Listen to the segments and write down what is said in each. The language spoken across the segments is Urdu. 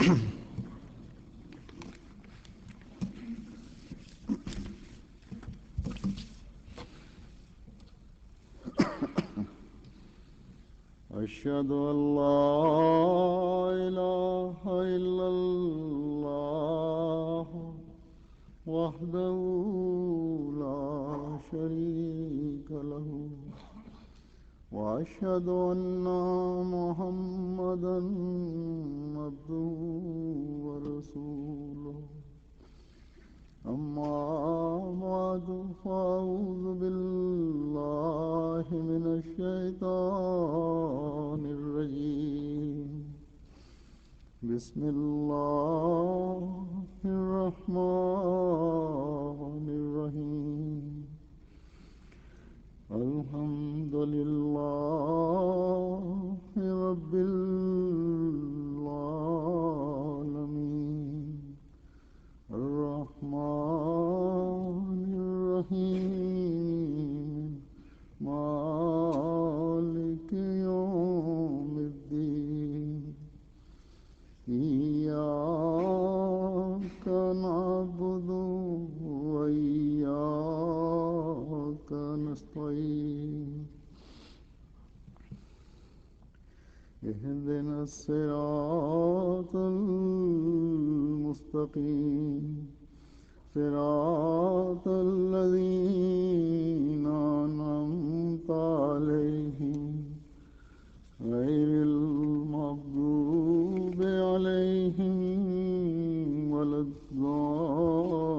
أشهد أن لا إله إلا الله وحده لا شريك له وأشهد أن محمدا عبده ورسوله أما بعد فأعوذ بالله من الشيطان الرجيم بسم الله الرحمن الرحيم الحمد لله رب العالمين الرحمن الرحيم مالك يوم الدين إياك نعبد وإياك نستعين اهدنا الصراط المستقيم صراط الذين أنعمت عليهم غير المغضوب عليهم ولا الضالين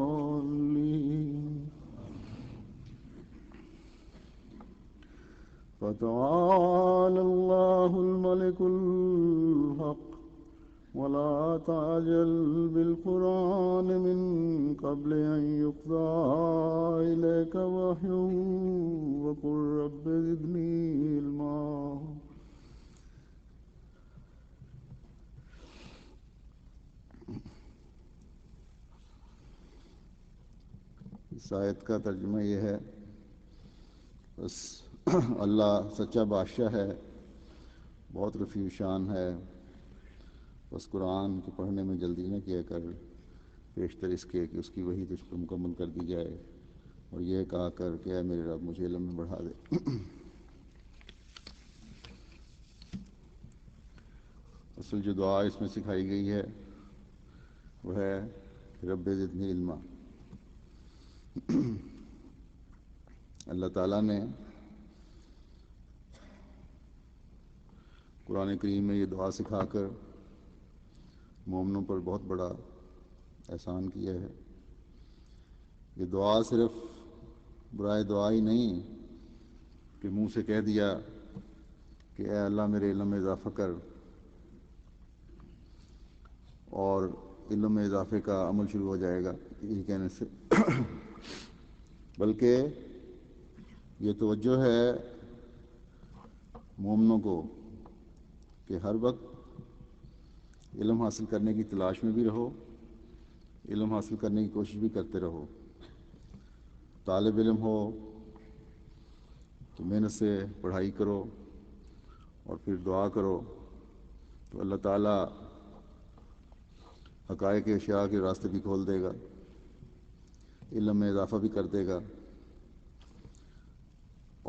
فتعالى الله الملك الحق ولا تعجل بالقرآن من قبل أن يقضى إليك وحيه وقل رب زدني علما اس آیت کا ترجمہ یہ ہے، بس اللہ سچا بادشاہ ہے، بہت رفیع شان ہے، بس قرآن کے پڑھنے میں جلدی نہ کیا کر، پیشتر اس کے کہ اس کی وحی تجھ پر مکمل کر دی جائے، اور یہ کہا کر کہ اے میرے رب مجھے علم میں بڑھا دے۔ اصل جو دعا اس میں سکھائی گئی ہے وہ ہے رب زدنی علما۔ اللہ تعالیٰ نے قرآن کریم میں یہ دعا سکھا کر مومنوں پر بہت بڑا احسان کیا ہے۔ یہ دعا صرف برائے دعا ہی نہیں کہ منہ سے کہہ دیا کہ اے اللہ میرے علم میں اضافہ کر، اور علم میں اضافے کا عمل شروع ہو جائے گا یہی کہنے سے، بلکہ یہ توجہ ہے مومنوں کو کہ ہر وقت علم حاصل کرنے کی تلاش میں بھی رہو، علم حاصل کرنے کی کوشش بھی کرتے رہو۔ طالب علم ہو تو محنت سے پڑھائی کرو اور پھر دعا کرو تو اللہ تعالیٰ حقائق اشیاء کے راستے بھی کھول دے گا، علم میں اضافہ بھی کر دے گا۔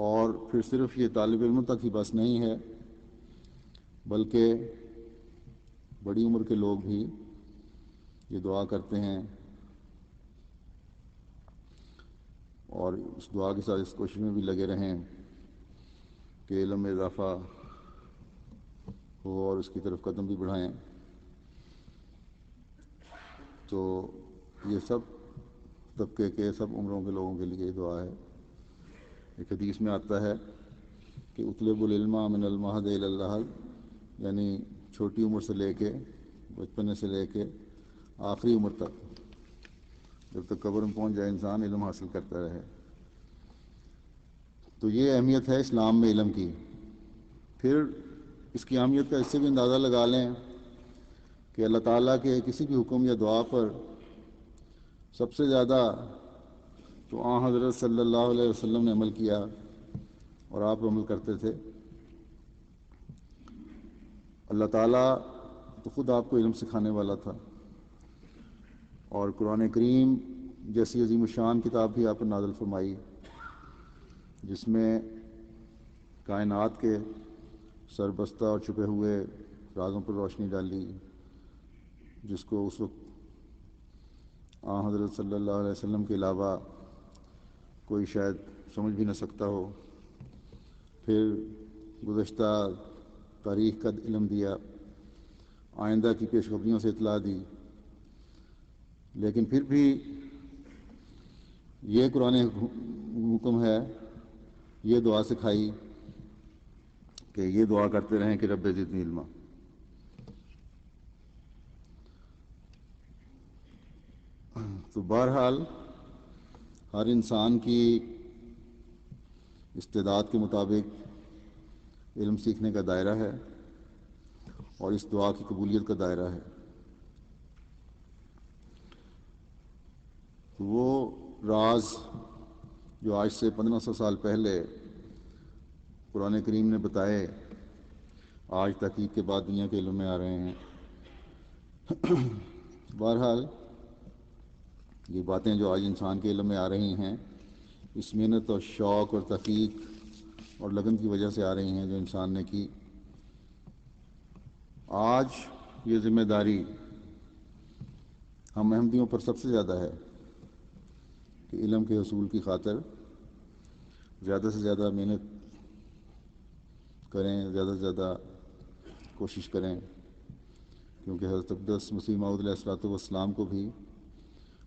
اور پھر صرف یہ طالب علموں تک ہی بس نہیں ہے، بلکہ بڑی عمر کے لوگ بھی یہ دعا کرتے ہیں اور اس دعا کے ساتھ اس کوشش میں بھی لگے رہیں کہ علم میں اضافہ ہو اور اس کی طرف قدم بھی بڑھائیں۔ تو یہ سب طبقے کے، سب عمروں کے لوگوں کے لیے یہ دعا ہے۔ ایک حدیث میں آتا ہے کہ اطلب العلم من المہد الی اللحد، یعنی چھوٹی عمر سے لے کے، بچپنے سے لے کے آخری عمر تک، جب تک قبر میں پہنچ جائے انسان علم حاصل کرتا رہے۔ تو یہ اہمیت ہے اسلام میں علم کی۔ پھر اس کی اہمیت کا اس سے بھی اندازہ لگا لیں کہ اللہ تعالیٰ کے کسی بھی حکم یا دعا پر سب سے زیادہ تو حضرت صلی اللہ علیہ وسلم نے عمل کیا اور آپ عمل کرتے تھے۔ اللہ تعالیٰ تو خود آپ کو علم سکھانے والا تھا، اور قرآن کریم جیسی عظیم الشان کتاب بھی آپ پر نازل فرمائی جس میں کائنات کے سربستہ اور چھپے ہوئے رازوں پر روشنی ڈالی، جس کو اس وقت حضرت صلی اللہ علیہ وسلم کے علاوہ کوئی شاید سمجھ بھی نہ سکتا ہو۔ پھر گزشتہ تاریخ کا علم دیا، آئندہ کی پیشخبریوں سے اطلاع دی، لیکن پھر بھی یہ قرآن حکم ہے، یہ دعا سکھائی کہ یہ دعا کرتے رہیں کہ رب زدنی علما۔ تو بہرحال ہر انسان کی استعداد کے مطابق علم سیکھنے کا دائرہ ہے اور اس دعا کی قبولیت کا دائرہ ہے۔ وہ راز جو آج سے 1500 سال پہلے قرآن کریم نے بتائے، آج تحقیق کے بعد دنیا کے علم میں آ رہے ہیں۔ بہرحال یہ باتیں جو آج انسان کے علم میں آ رہی ہیں، اس محنت اور شوق اور تحقیق اور لگن کی وجہ سے آ رہی ہیں جو انسان نے کی۔ آج یہ ذمہ داری ہم احمدیوں پر سب سے زیادہ ہے کہ علم کے حصول کی خاطر زیادہ سے زیادہ محنت کریں، زیادہ سے زیادہ کوشش کریں، کیونکہ حضرت اقدس مسیح موعود علیہ الصلوۃ والسلام کو بھی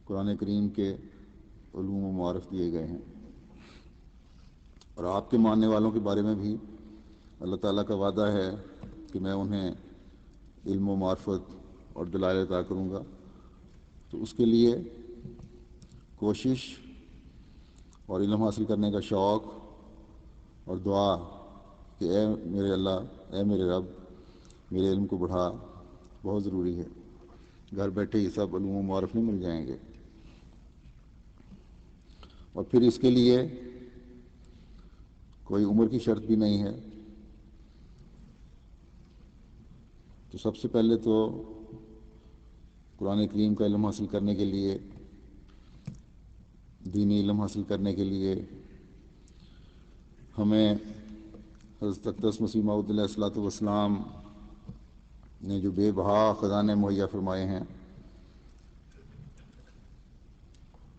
قرآن کریم کے علوم و معارف دیے گئے ہیں، اور آپ کے ماننے والوں کے بارے میں بھی اللہ تعالیٰ کا وعدہ ہے کہ میں انہیں علم و معرفت اور دلائل عطا کروں گا۔ تو اس کے لیے کوشش اور علم حاصل کرنے کا شوق اور دعا کہ اے میرے اللہ، اے میرے رب، میرے علم کو بڑھا، بہت ضروری ہے۔ گھر بیٹھے ہی سب علوم و معارف نہیں مل جائیں گے، اور پھر اس کے لیے کوئی عمر کی شرط بھی نہیں ہے۔ تو سب سے پہلے تو قرآن کریم کا علم حاصل کرنے کے لیے، دینی علم حاصل کرنے کے لیے ہمیں حضرت اقدس مسیح موعود علیہ الصلوۃ والسلام نے جو بے بہا خزانے مہیا فرمائے ہیں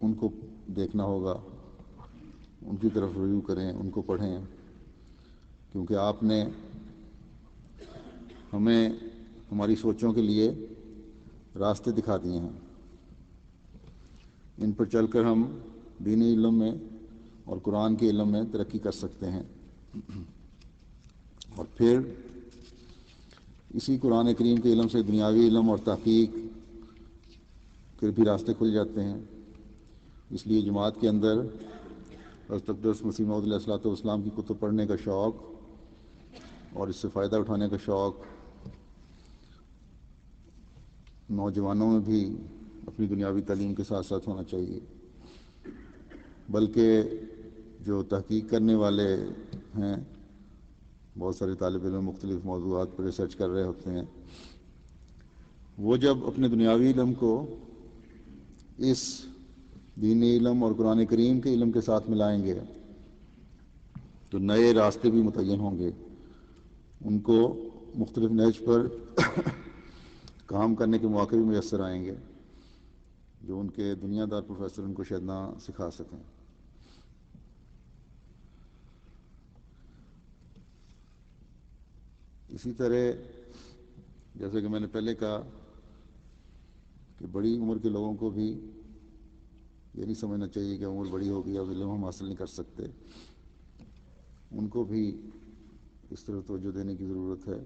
ان کو دیکھنا ہوگا، ان کی طرف رجوع کریں، ان کو پڑھیں، کیونکہ آپ نے ہمیں ہماری سوچوں کے لیے راستے دکھا دیے ہیں۔ ان پر چل کر ہم دینی علم میں اور قرآن کے علم میں ترقی کر سکتے ہیں، اور پھر اسی قرآن کریم کے علم سے دنیاوی علم اور تحقیق کے بھی راستے کھل جاتے ہیں۔ اس لیے جماعت کے اندر حضرت اقدس مسیح موعود علیہ الصلوۃ والسلام کی کتب پڑھنے کا شوق اور اس سے فائدہ اٹھانے کا شوق نوجوانوں میں بھی اپنی دنیاوی تعلیم کے ساتھ ساتھ ہونا چاہیے، بلکہ جو تحقیق کرنے والے ہیں، بہت سارے طالب علم مختلف موضوعات پر ریسرچ کر رہے ہوتے ہیں، وہ جب اپنے دنیاوی علم کو اس دینی علم اور قرآن کریم کے علم کے ساتھ ملائیں گے تو نئے راستے بھی متعین ہوں گے، ان کو مختلف نہج پر کام کرنے کے مواقع بھی میسر آئیں گے جو ان کے دنیا دار پروفیسر ان کو شاید نہ سکھا سکیں۔ اسی طرح جیسے کہ میں نے پہلے کہا کہ بڑی عمر کے لوگوں کو بھی یہ نہیں سمجھنا چاہیے کہ عمر بڑی ہوگی اب علم ہم حاصل نہیں کر سکتے، ان کو بھی اس طرح توجہ دینے کی ضرورت ہے۔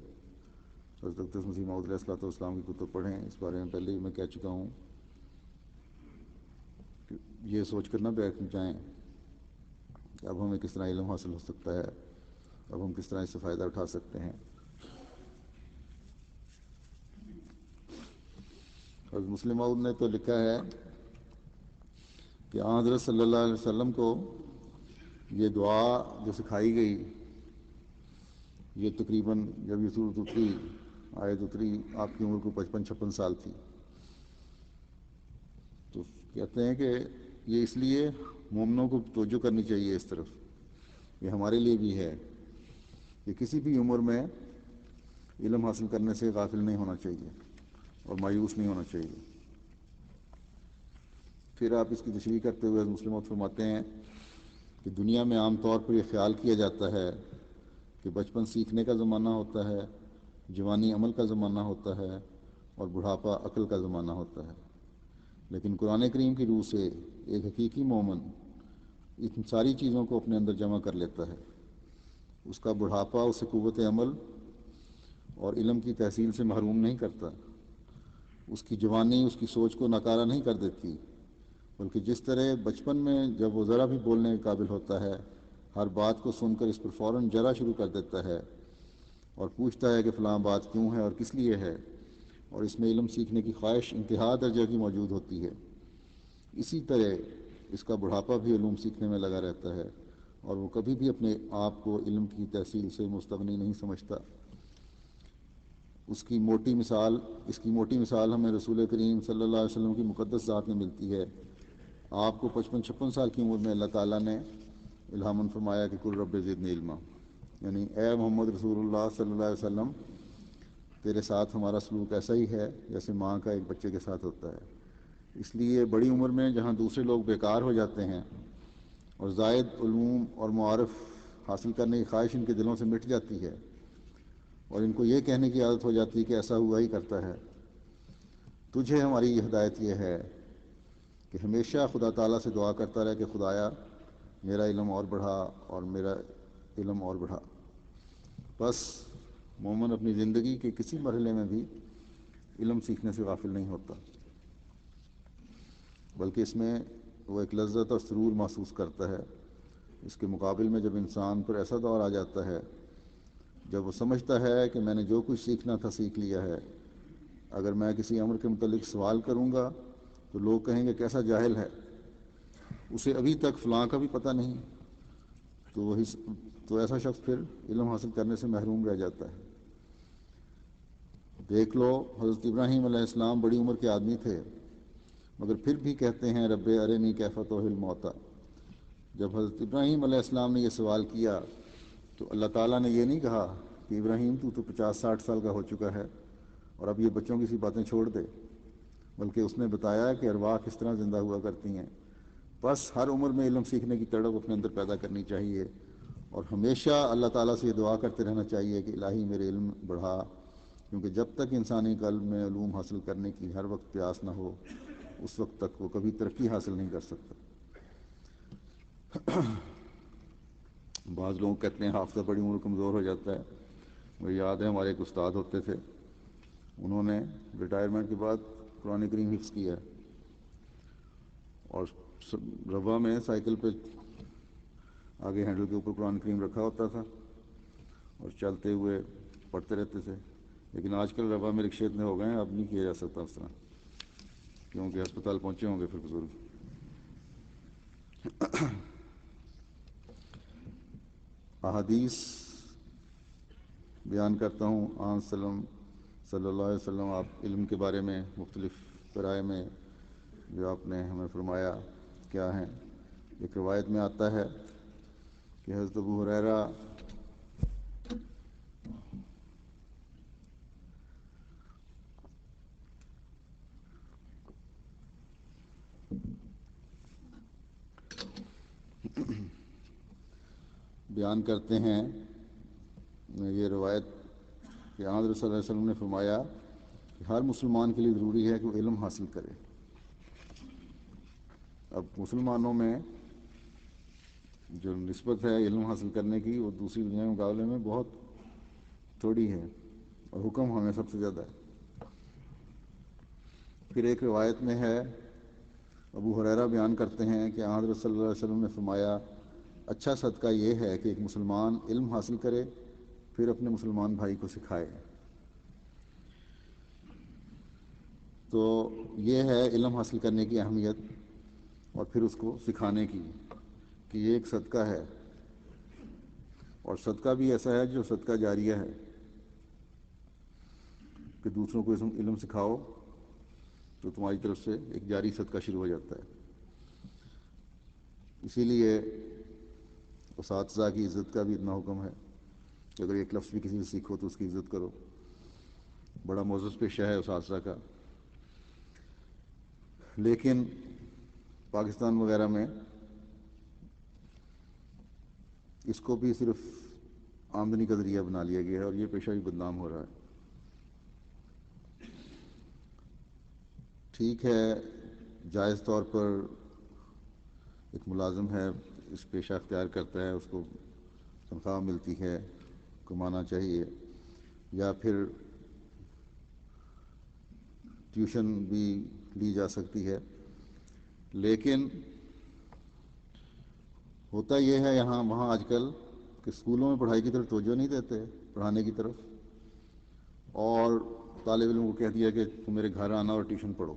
حضرت اقدس مسیح موعود علیہ الصلوۃ والسلام کی کتب پڑھیں، اس بارے میں پہلے ہی میں کہہ چکا ہوں کہ یہ سوچ کر نہ بیٹھ جائیں کہ اب ہمیں کس طرح علم حاصل ہو سکتا ہے، اب ہم کس طرح اس سے فائدہ اٹھا سکتے ہیں۔ حضرت مسلم موعود نے تو لکھا ہے کہ حضرت صلی اللہ علیہ وسلم کو یہ دعا جو سکھائی گئی، یہ تقریباً جب یہ صورت اتری آیت اتری آپ کی عمر کو 55-56 سال تھی. تو کہتے ہیں کہ یہ اس لیے مومنوں کو توجہ کرنی چاہیے اس طرف، یہ ہمارے لیے بھی ہے کہ کسی بھی عمر میں علم حاصل کرنے سے غافل نہیں ہونا چاہیے اور مایوس نہیں ہونا چاہیے. پھر آپ اس کی تشریح کرتے ہوئے مسلم فرماتے ہیں کہ دنیا میں عام طور پر یہ خیال کیا جاتا ہے کہ بچپن سیکھنے کا زمانہ ہوتا ہے، جوانی عمل کا زمانہ ہوتا ہے، اور بڑھاپا عقل کا زمانہ ہوتا ہے. لیکن قرآن کریم کی روح سے ایک حقیقی مومن ان ساری چیزوں کو اپنے اندر جمع کر لیتا ہے. اس کا بڑھاپا اسے قوت عمل اور علم کی تحصیل سے محروم نہیں کرتا. اس کی جوانی اس کی سوچ کو ناکارہ نہیں کر دیتی، بلکہ جس طرح بچپن میں جب وہ ذرا بھی بولنے کے قابل ہوتا ہے، ہر بات کو سن کر اس پر فوراً جرا شروع کر دیتا ہے اور پوچھتا ہے کہ فلاں بات کیوں ہے اور کس لیے ہے، اور اس میں علم سیکھنے کی خواہش انتہا درجہ کی موجود ہوتی ہے. اسی طرح اس کا بڑھاپا بھی علوم سیکھنے میں لگا رہتا ہے اور وہ کبھی بھی اپنے آپ کو علم کی تحصیل سے مستغنی نہیں سمجھتا. اس کی موٹی مثال ہمیں رسول کریم صلی اللہ علیہ وسلم کی مقدس ذات میں ملتی ہے. آپ کو 55-56 سال کی عمر میں اللہ تعالیٰ نے الہاماً فرمایا کہ قل رب زدنی علما، یعنی اے محمد رسول اللہ صلی اللہ علیہ وسلم، تیرے ساتھ ہمارا سلوک ایسا ہی ہے جیسے ماں کا ایک بچے کے ساتھ ہوتا ہے. اس لیے بڑی عمر میں جہاں دوسرے لوگ بیکار ہو جاتے ہیں اور زائد علوم اور معارف حاصل کرنے کی خواہش ان کے دلوں سے مٹ جاتی ہے اور ان کو یہ کہنے کی عادت ہو جاتی ہے کہ ایسا ہوا ہی کرتا ہے، تجھے ہماری یہ ہدایت یہ ہے کہ ہمیشہ خدا تعالیٰ سے دعا کرتا رہے کہ خدایا میرا علم اور بڑھا اور میرا علم اور بڑھا. بس مومن اپنی زندگی کے کسی مرحلے میں بھی علم سیکھنے سے غافل نہیں ہوتا، بلکہ اس میں وہ ایک لذت اور سرور محسوس کرتا ہے. اس کے مقابل میں جب انسان پر ایسا دور آ جاتا ہے جب وہ سمجھتا ہے کہ میں نے جو کچھ سیکھنا تھا سیکھ لیا ہے، اگر میں کسی امر کے متعلق سوال کروں گا تو لوگ کہیں گے کیسا جاہل ہے، اسے ابھی تک فلاں کا بھی پتہ نہیں، تو ایسا شخص پھر علم حاصل کرنے سے محروم رہ جاتا ہے. دیکھ لو حضرت ابراہیم علیہ السلام بڑی عمر کے آدمی تھے مگر پھر بھی کہتے ہیں رب ارنی کیف تحیی الموتی. جب حضرت ابراہیم علیہ السلام نے یہ سوال کیا تو اللہ تعالیٰ نے یہ نہیں کہا کہ ابراہیم تو 50-60 سال کا ہو چکا ہے اور اب یہ بچوں کی سی باتیں چھوڑ دے، بلکہ اس نے بتایا کہ ارواح کس طرح زندہ ہوا کرتی ہیں. بس ہر عمر میں علم سیکھنے کی تڑپ اپنے اندر پیدا کرنی چاہیے اور ہمیشہ اللہ تعالیٰ سے یہ دعا کرتے رہنا چاہیے کہ الہی میرے علم بڑھا، کیونکہ جب تک انسانی قلب میں علوم حاصل کرنے کی ہر وقت پیاس نہ ہو اس وقت تک وہ کبھی ترقی حاصل نہیں کر سکتا. بعض لوگ کہتے ہیں حافظہ بڑی عمر کمزور ہو جاتا ہے. مجھے یاد ہے ہمارے ایک استاد ہوتے تھے، انہوں نے ریٹائرمنٹ کے بعد قرآن کریم حفظ کیا اور ربا میں سائیکل پہ آگے ہینڈل کے اوپر قرآن کریم رکھا ہوتا تھا اور چلتے ہوئے پڑھتے رہتے تھے. لیکن آج کل ربا میں رکشے اتنے ہو گئے ہیں اب نہیں کیا جا سکتا اس طرح، کیونکہ ہسپتال پہنچے ہوں گے پھر بزرگ. احادیث بیان کرتا ہوں. آن صلی اللہ علیہ وسلم آپ علم کے بارے میں مختلف رائے میں جو آپ نے ہمیں فرمایا کیا ہیں. ایک روایت میں آتا ہے کہ حضرت ابو ہریرہ بیان کرتے ہیں یہ روایت کہ حضرت صلی اللہ علیہ وسلم نے فرمایا کہ ہر مسلمان کے لیے ضروری ہے کہ وہ علم حاصل کرے. اب مسلمانوں میں جو نسبت ہے علم حاصل کرنے کی وہ دوسری دنیا کے مقابلے میں بہت تھوڑی ہے اور حکم ہمیں سب سے زیادہ ہے. پھر ایک روایت میں ہے ابو ہریرہ بیان کرتے ہیں کہ حضرت صلی اللہ علیہ وسلم نے فرمایا اچھا صدقہ یہ ہے کہ ایک مسلمان علم حاصل کرے پھر اپنے مسلمان بھائی کو سکھائے. تو یہ ہے علم حاصل کرنے کی اہمیت اور پھر اس کو سکھانے کی کہ یہ ایک صدقہ ہے اور صدقہ بھی ایسا ہے جو صدقہ جاریہ ہے. کہ دوسروں کو علم سکھاؤ تو تمہاری طرف سے ایک جاری صدقہ شروع ہو جاتا ہے۔ اسی لیے اساتذہ کی عزت کا بھی اتنا حکم ہے کہ اگر ایک لفظ بھی کسی سے سیکھو تو اس کی عزت کرو۔ بڑا معزز پیشہ ہے اساتذہ کا۔ لیکن پاکستان وغیرہ میں اس کو بھی صرف آمدنی کا ذریعہ بنا لیا گیا ہے اور یہ پیشہ بھی بدنام ہو رہا ہے۔ ٹھیک ہے، جائز طور پر ایک ملازم ہے، اس پیشہ اختیار کرتا ہے، اس کو تنخواہ ملتی ہے، کمانا چاہیے، یا پھر ٹیوشن بھی لی جا سکتی ہے۔ لیکن ہوتا یہ ہے یہاں وہاں آج کل کہ اسکولوں میں پڑھائی کی طرف توجہ نہیں دیتے، پڑھانے کی طرف، اور طالب علم کو کہہ دیا کہ تم میرے گھر آنا اور ٹیوشن پڑھو،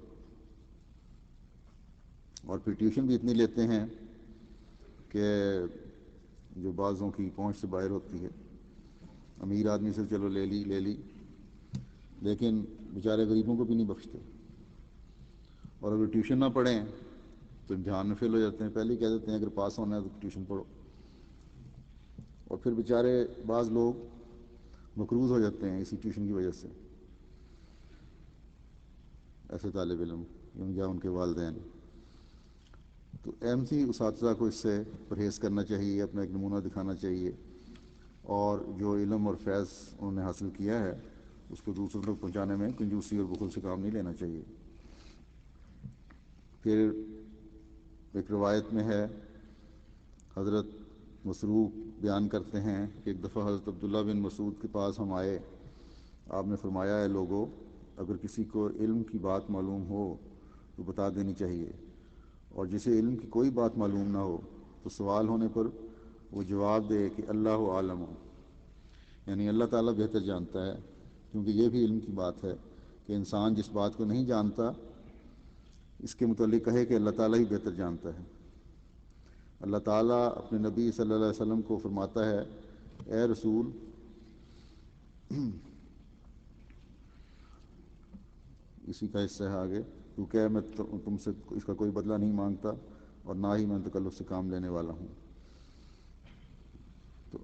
اور پھر ٹیوشن بھی اتنی لیتے ہیں کہ جو بعضوں کی پہنچ سے باہر ہوتی ہے۔ امیر آدمی سے چلو لے لی، لیکن بیچارے غریبوں کو بھی نہیں بخشتے، اور اگر ٹیوشن نہ پڑھیں تو امتحان میں فیل ہو جاتے ہیں۔ پہلے ہی کہہ دیتے ہیں اگر پاس ہونا ہے تو ٹیوشن پڑھو، اور پھر بیچارے بعض لوگ مقروض ہو جاتے ہیں اسی ٹیوشن کی وجہ سے، ایسے طالب علم یا ان کے والدین۔ تو اہم سی اساتذہ کو اس سے پرہیز کرنا چاہیے، اپنا ایک نمونہ دکھانا چاہیے، اور جو علم اور فیض انہوں نے حاصل کیا ہے اس کو دوسروں تک پہنچانے میں کنجوسی اور بخل سے کام نہیں لینا چاہیے۔ پھر ایک روایت میں ہے، حضرت مسروق بیان کرتے ہیں کہ ایک دفعہ حضرت عبداللہ بن مسعود کے پاس ہم آئے، آپ نے فرمایا ہے لوگوں، اگر کسی کو علم کی بات معلوم ہو تو بتا دینی چاہیے، اور جسے علم کی کوئی بات معلوم نہ ہو تو سوال ہونے پر وہ جواب دے کہ اللہ عالم، یعنی اللہ تعالیٰ بہتر جانتا ہے، کیونکہ یہ بھی علم کی بات ہے کہ انسان جس بات کو نہیں جانتا اس کے متعلق کہے کہ اللہ تعالیٰ ہی بہتر جانتا ہے۔ اللہ تعالیٰ اپنے نبی صلی اللہ علیہ وسلم کو فرماتا ہے، اے رسول، اسی کا حصہ ہے آگے، کیونکہ میں تم سے اس کا کوئی بدلہ نہیں مانگتا اور نہ ہی میں تکلف سے کام لینے والا ہوں۔ تو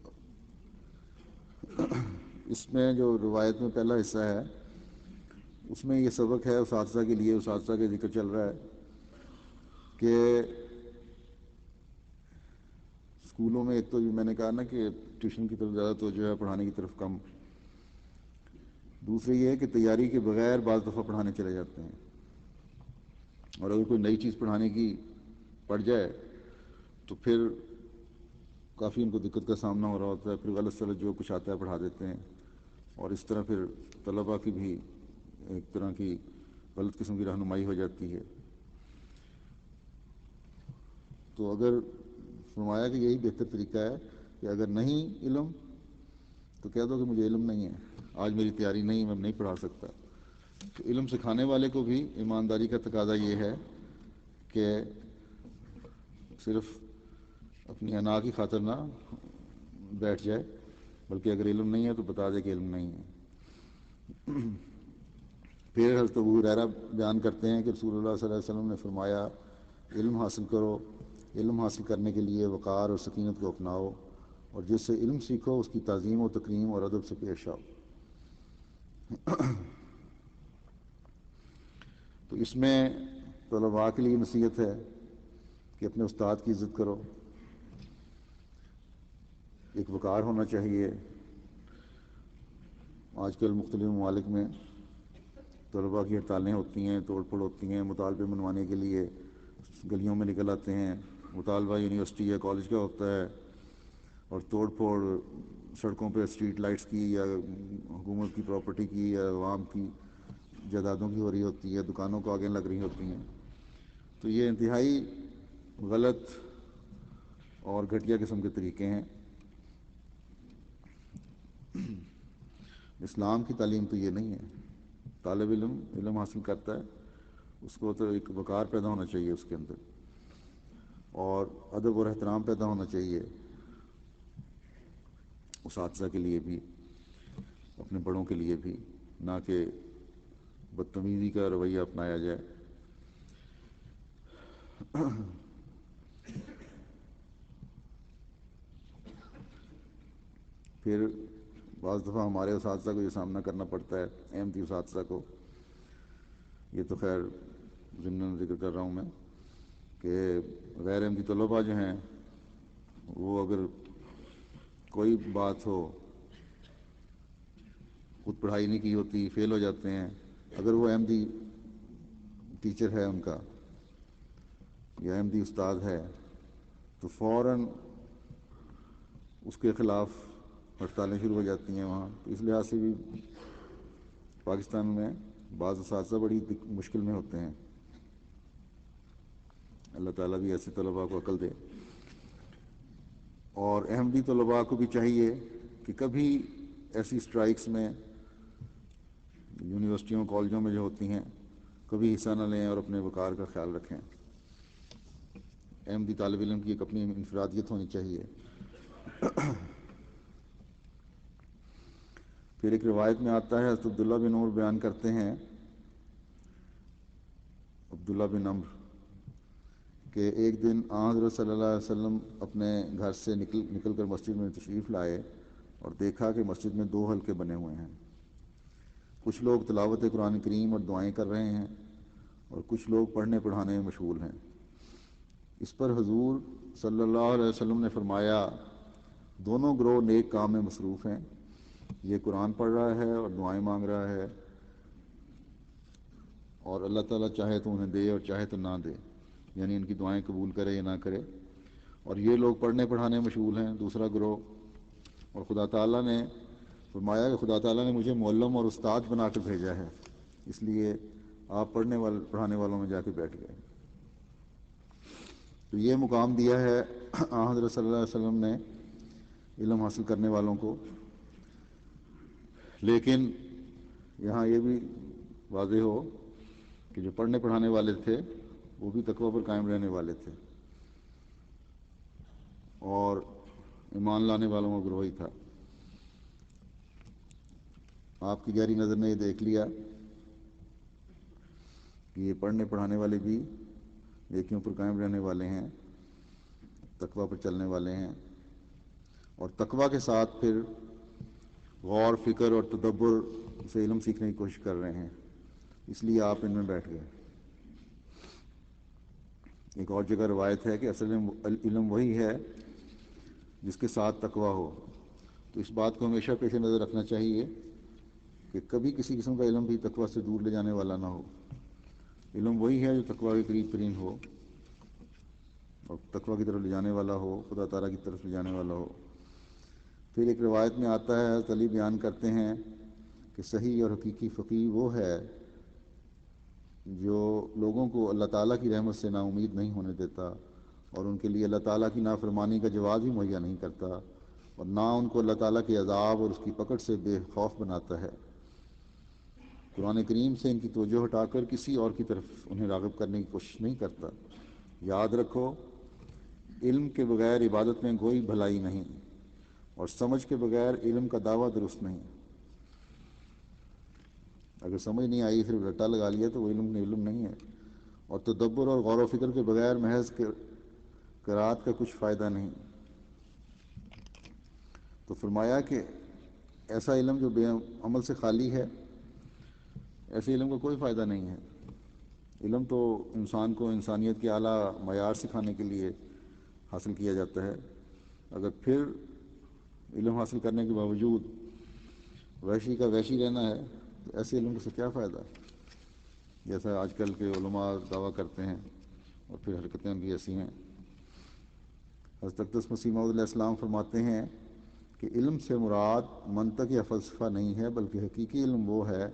اس میں جو روایت میں پہلا حصہ ہے اس میں یہ سبق ہے اساتذہ کے لیے، اساتذہ کے ذکر چل رہا ہے کہ اسکولوں میں ایک تو میں نے کہا نا کہ ٹیوشن کی طرف زیادہ توجہ ہے، پڑھانے کی طرف کم۔ دوسرے یہ ہے کہ تیاری کے بغیر بعض دفعہ پڑھانے چلے جاتے ہیں، اور اگر کوئی نئی چیز پڑھانے کی پڑ جائے تو پھر کافی ان کو دقت کا سامنا ہو رہا ہوتا ہے، پھر غلط سلط جو کچھ آتا ہے پڑھا دیتے ہیں، اور اس طرح پھر طلباء کی بھی ایک طرح کی غلط قسم کی رہنمائی ہو جاتی ہے۔ تو اگر فرمایا کہ یہی بہتر طریقہ ہے کہ اگر نہیں علم تو کہہ دو کہ مجھے علم نہیں ہے، آج میری تیاری نہیں، میں نہیں پڑھا سکتا۔ تو علم سکھانے والے کو بھی ایمانداری کا تقاضا یہ ہے کہ صرف اپنی انا کی خاطر نہ بیٹھ جائے، بلکہ اگر علم نہیں ہے تو بتا دے کہ علم نہیں ہے۔ پھر حضرت ابو ہریرہ بیان کرتے ہیں کہ رسول اللہ صلی اللہ علیہ وسلم نے فرمایا، علم حاصل کرو، علم حاصل کرنے کے لیے وقار اور سکینت کو اپناؤ، اور جس سے علم سیکھو اس کی تعظیم و تکریم اور ادب سے پیش آؤ۔ تو اس میں طلباء کے لیے نصیحت ہے کہ اپنے استاد کی عزت کرو، ایک وقار ہونا چاہیے۔ آج کل مختلف ممالک میں طلباء کی ہڑتالیں ہوتی ہیں، توڑ پھوڑ ہوتی ہیں، مطالبے منوانے کے لیے گلیوں میں نکل آتے ہیں، مطالبہ یونیورسٹی یا کالج کا ہوتا ہے، اور توڑ پھوڑ سڑکوں پہ اسٹریٹ لائٹس کی یا حکومت کی پراپرٹی کی یا عوام کی جائیدادوں کی ہو رہی ہوتی ہے، دکانوں کو آگے لگ رہی ہوتی ہیں۔ تو یہ انتہائی غلط اور گھٹیا قسم کے طریقے ہیں۔ اسلام کی تعلیم تو یہ نہیں ہے۔ طالب علم علم حاصل کرتا ہے، اس کو تو ایک وقار پیدا ہونا چاہیے اس کے اندر، اور ادب اور احترام پیدا ہونا چاہیے اساتذہ کے لیے بھی، اپنے بڑوں کے لیے بھی، نہ کہ بدتمیزی کا رویہ اپنایا جائے۔ پھر بعض دفعہ ہمارے اساتذہ کو یہ سامنا کرنا پڑتا ہے، احمدی اساتذہ کو، یہ تو خیر ضمن ذکر کر رہا ہوں میں، کہ غیر احمدی طلباء جو ہیں وہ اگر کوئی بات ہو، خود پڑھائی نہیں کی ہوتی، فیل ہو جاتے ہیں، اگر وہ احمدی ٹیچر ہے ان کا یا احمدی استاد ہے تو فوراً اس کے خلاف ہڑتالیں شروع ہو جاتی ہیں وہاں۔ تو اس لحاظ سے بھی پاکستان میں بعض اساتذہ بڑی مشکل میں ہوتے ہیں۔ اللہ تعالیٰ بھی ایسے طلباء کو عقل دے۔ اور احمدی طلباء کو بھی چاہیے کہ کبھی ایسی سٹرائکس میں یونیورسٹیوں کالجوں میں جو ہوتی ہیں کبھی حصہ نہ لیں اور اپنے وقار کا خیال رکھیں۔ احمدی طالب علم کی ایک اپنی انفرادیت ہونی چاہیے۔ پھر ایک روایت میں آتا ہے، حضرت عبداللہ بن عمر بیان کرتے ہیں، عبداللہ بن عمر، کہ ایک دن حضرت صلی اللہ علیہ وسلم اپنے گھر سے نکل کر مسجد میں تشریف لائے اور دیکھا کہ مسجد میں 2 حلقے بنے ہوئے ہیں، کچھ لوگ تلاوت قرآن کریم اور دعائیں کر رہے ہیں اور کچھ لوگ پڑھنے پڑھانے میں مشغول ہیں۔ اس پر حضور صلی اللہ علیہ وسلم نے فرمایا، دونوں گروہ نیک کام میں مصروف ہیں، یہ قرآن پڑھ رہا ہے اور دعائیں مانگ رہا ہے، اور اللہ تعالیٰ چاہے تو انہیں دے اور چاہے تو نہ دے، یعنی ان کی دعائیں قبول کرے یا نہ کرے، اور یہ لوگ پڑھنے پڑھانے مشغول ہیں، دوسرا گروہ۔ اور خدا تعالیٰ نے فرمایا کہ خدا تعالیٰ نے مجھے معلم اور استاد بنا کر بھیجا ہے، اس لیے آپ پڑھانے والوں میں جا کے بیٹھ گئے۔ تو یہ مقام دیا ہے حضرت صلی اللہ علیہ وسلم نے علم حاصل کرنے والوں کو۔ لیکن یہاں یہ بھی واضح ہو کہ جو پڑھنے پڑھانے والے تھے وہ بھی تقوی پر قائم رہنے والے تھے اور ایمان لانے والوں کا گروہ ہی تھا۔ آپ کی گہری نظر نے یہ دیکھ لیا کہ یہ پڑھنے پڑھانے والے بھی نیکیوں پر قائم رہنے والے ہیں، تقوی پر چلنے والے ہیں، اور تقوی کے ساتھ پھر غور فکر اور تدبر سے علم سیکھنے کی کوشش کر رہے ہیں، اس لیے آپ ان میں بیٹھ گئے۔ ایک اور جگہ روایت ہے کہ اصل علم وہی ہے جس کے ساتھ تقوی ہو۔ تو اس بات کو ہمیشہ پیش نظر رکھنا چاہیے کہ کبھی کسی قسم کا علم بھی تقوی سے دور لے جانے والا نہ ہو۔ علم وہی ہے جو تقوی کے قریب ترین ہو اور تقوی کی طرف لے جانے والا ہو، خدا تعالیٰ کی طرف لے جانے والا ہو۔ پھر ایک روایت میں آتا ہے، حضرت علی بیان کرتے ہیں کہ صحیح اور حقیقی فقیہ وہ ہے جو لوگوں کو اللہ تعالیٰ کی رحمت سے نا امید نہیں ہونے دیتا اور ان کے لیے اللہ تعالیٰ کی نافرمانی کا جواز بھی مہیا نہیں کرتا، اور نہ ان کو اللہ تعالیٰ کے عذاب اور اس کی پکڑ سے بے خوف بناتا ہے۔ قرآن کریم سے ان کی توجہ ہٹا کر کسی اور کی طرف انہیں راغب کرنے کی کوشش نہیں کرتا۔ یاد رکھو، علم کے بغیر عبادت میں کوئی بھلائی نہیں، اور سمجھ کے بغیر علم کا دعویٰ درست نہیں۔ اگر سمجھ نہیں آئی صرف رٹا لگا لیا تو وہ علم نہیں ہے، اور تدبر اور غور و فکر کے بغیر محض قرات کا کچھ فائدہ نہیں۔ تو فرمایا کہ ایسا علم جو بے عمل سے خالی ہے، ایسے علم کا کوئی فائدہ نہیں ہے۔ علم تو انسان کو انسانیت کے اعلیٰ معیار سکھانے کے لیے حاصل کیا جاتا ہے۔ اگر پھر علم حاصل کرنے کے باوجود وحشی کا وحشی رہنا ہے تو ایسے علم سے کیا فائدہ، جیسا آج کل کے علماء دعویٰ کرتے ہیں، اور پھر حرکتیں بھی ایسی ہیں۔ حضرت اقدس مسیح موعود علیہ السلام فرماتے ہیں کہ علم سے مراد منطق یا فلسفہ نہیں ہے، بلکہ حقیقی علم وہ ہے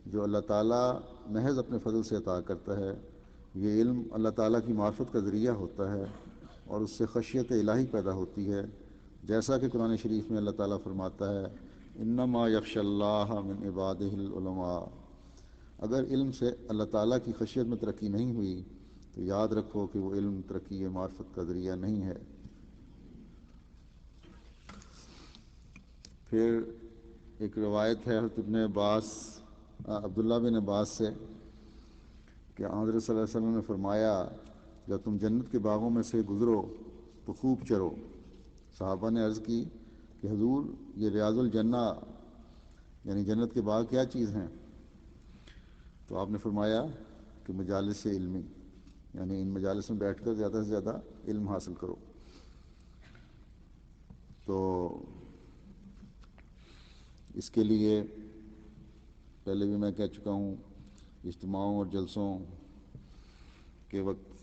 جو اللہ تعالیٰ محض اپنے فضل سے عطا کرتا ہے۔ یہ علم اللہ تعالیٰ کی معرفت کا ذریعہ ہوتا ہے اور اس سے خشیت الہی پیدا ہوتی ہے، جیسا کہ قرآن شریف میں اللہ تعالیٰ فرماتا ہے، انما یخشی اللہ من عبادہ العلماء۔ اگر علم سے اللہ تعالیٰ کی خشیت میں ترقی نہیں ہوئی تو یاد رکھو کہ وہ علم ترقی معرفت کا ذریعہ نہیں ہے۔ پھر ایک روایت ہے، حضرت ابن عباس عبداللہ بن عباس سے کہ حضرت صلی اللہ علیہ وسلم نے فرمایا جب تم جنت کے باغوں میں سے گزرو تو خوب چرو۔ صحابہ نے عرض کی کہ حضور یہ ریاض الجنہ یعنی جنت کے باغ کیا چیز ہیں؟ تو آپ نے فرمایا کہ مجالس علمی، یعنی ان مجالس میں بیٹھ کر زیادہ سے زیادہ علم حاصل کرو۔ تو اس کے لیے پہلے بھی میں کہہ چکا ہوں، اجتماعوں اور جلسوں کے وقت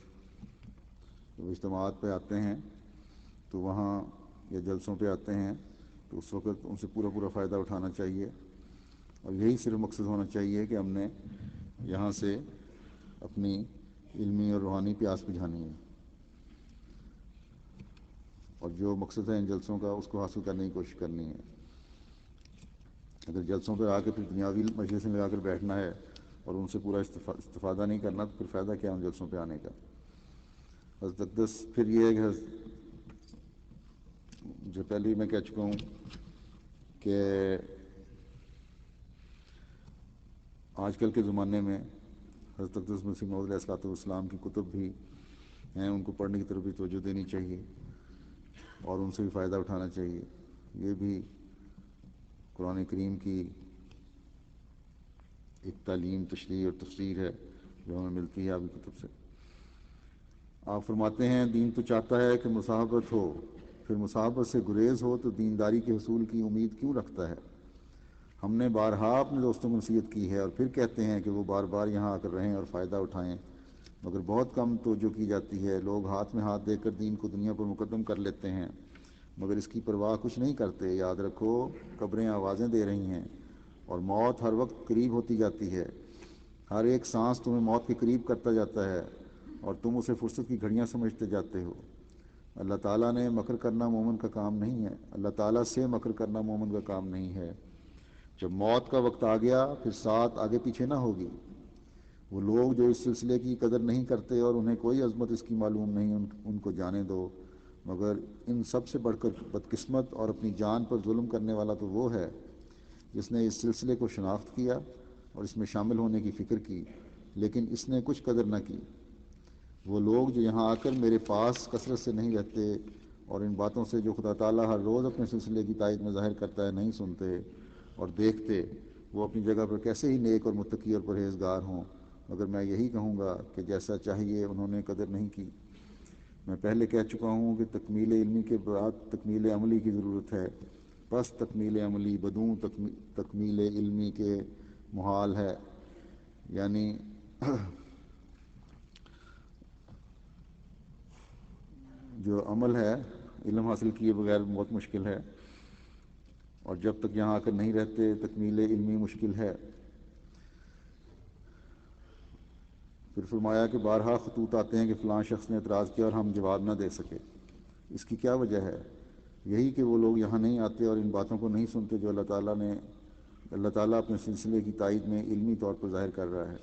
جب اجتماعات پہ آتے ہیں تو وہاں یا جلسوں پہ آتے ہیں تو اس وقت ان سے پورا فائدہ اٹھانا چاہیے، اور یہی صرف مقصد ہونا چاہیے کہ ہم نے یہاں سے اپنی علمی اور روحانی پیاس بجھانی ہے، اور جو مقصد ہے ان جلسوں کا اس کو حاصل کرنے کی کوشش کرنی ہے۔ اگر جلسوں پر آ کے پھر دنیاوی مجلسیں لگا کر بیٹھنا ہے اور ان سے پورا استفادہ نہیں کرنا تو پھر فائدہ کیا ان جلسوں پہ آنے کا۔ حضرت اقدس پھر یہ ہے کہ جو پہلے ہی میں کہہ چکا ہوں کہ آج کل کے زمانے میں حضرت اقدس مسیح موعود علیہ الصلوۃ والسلام کی کتب بھی ہیں، ان کو پڑھنے کی طرف بھی توجہ دینی چاہیے اور ان سے بھی فائدہ اٹھانا چاہیے۔ یہ بھی قرآن کریم کی ایک تعلیم، تشریح اور تفسیر ہے جو ہمیں ملتی ہے آپ کی کتب سے۔ آپ فرماتے ہیں دین تو چاہتا ہے کہ مصاحبت ہو، پھر مصاحبت سے گریز ہو تو دینداری کے حصول کی امید کیوں رکھتا ہے؟ ہم نے بارہا اپنے دوستوں کو نصیحت کی ہے اور پھر کہتے ہیں کہ وہ بار بار یہاں آ کر رہیں اور فائدہ اٹھائیں، مگر بہت کم توجہ کی جاتی ہے۔ لوگ ہاتھ میں ہاتھ دے کر دین کو دنیا پر مقدم کر لیتے ہیں مگر اس کی پرواہ کچھ نہیں کرتے۔ یاد رکھو قبریں آوازیں دے رہی ہیں اور موت ہر وقت قریب ہوتی جاتی ہے۔ ہر ایک سانس تمہیں موت کے قریب کرتا جاتا ہے اور تم اسے فرصت کی گھڑیاں سمجھتے جاتے ہو۔ اللہ تعالیٰ نے مکر کرنا مومن کا کام نہیں ہے، اللہ تعالیٰ سے مکر کرنا مومن کا کام نہیں ہے۔ جب موت کا وقت آ گیا پھر ساتھ آگے پیچھے نہ ہوگی۔ وہ لوگ جو اس سلسلے کی قدر نہیں کرتے اور انہیں کوئی عظمت اس کی معلوم نہیں، ان کو جانے دو، مگر ان سب سے بڑھ کر بدقسمت اور اپنی جان پر ظلم کرنے والا تو وہ ہے جس نے اس سلسلے کو شناخت کیا اور اس میں شامل ہونے کی فکر کی لیکن اس نے کچھ قدر نہ کی۔ وہ لوگ جو یہاں آ کر میرے پاس کثرت سے نہیں رہتے اور ان باتوں سے جو خدا تعالیٰ ہر روز اپنے سلسلے کی تائید میں ظاہر کرتا ہے نہیں سنتے اور دیکھتے، وہ اپنی جگہ پر کیسے ہی نیک اور متقی اور پرہیزگار ہوں، مگر میں یہی کہوں گا کہ جیسا چاہیے انہوں نے قدر نہیں کی۔ میں پہلے کہہ چکا ہوں کہ تکمیل علمی کے بعد تکمیل عملی کی ضرورت ہے، پس تکمیل عملی بدون تکمیل علمی کے محال ہے، یعنی جو عمل ہے علم حاصل کیے بغیر بہت مشکل ہے، اور جب تک یہاں آ کر نہیں رہتے تکمیل علمی مشکل ہے۔ پھر فرمایا کہ بارہا خطوط آتے ہیں کہ فلاں شخص نے اعتراض کیا اور ہم جواب نہ دے سکے، اس کی کیا وجہ ہے؟ یہی کہ وہ لوگ یہاں نہیں آتے اور ان باتوں کو نہیں سنتے جو اللہ تعالیٰ اپنے سلسلے کی تائید میں علمی طور پر ظاہر کر رہا ہے۔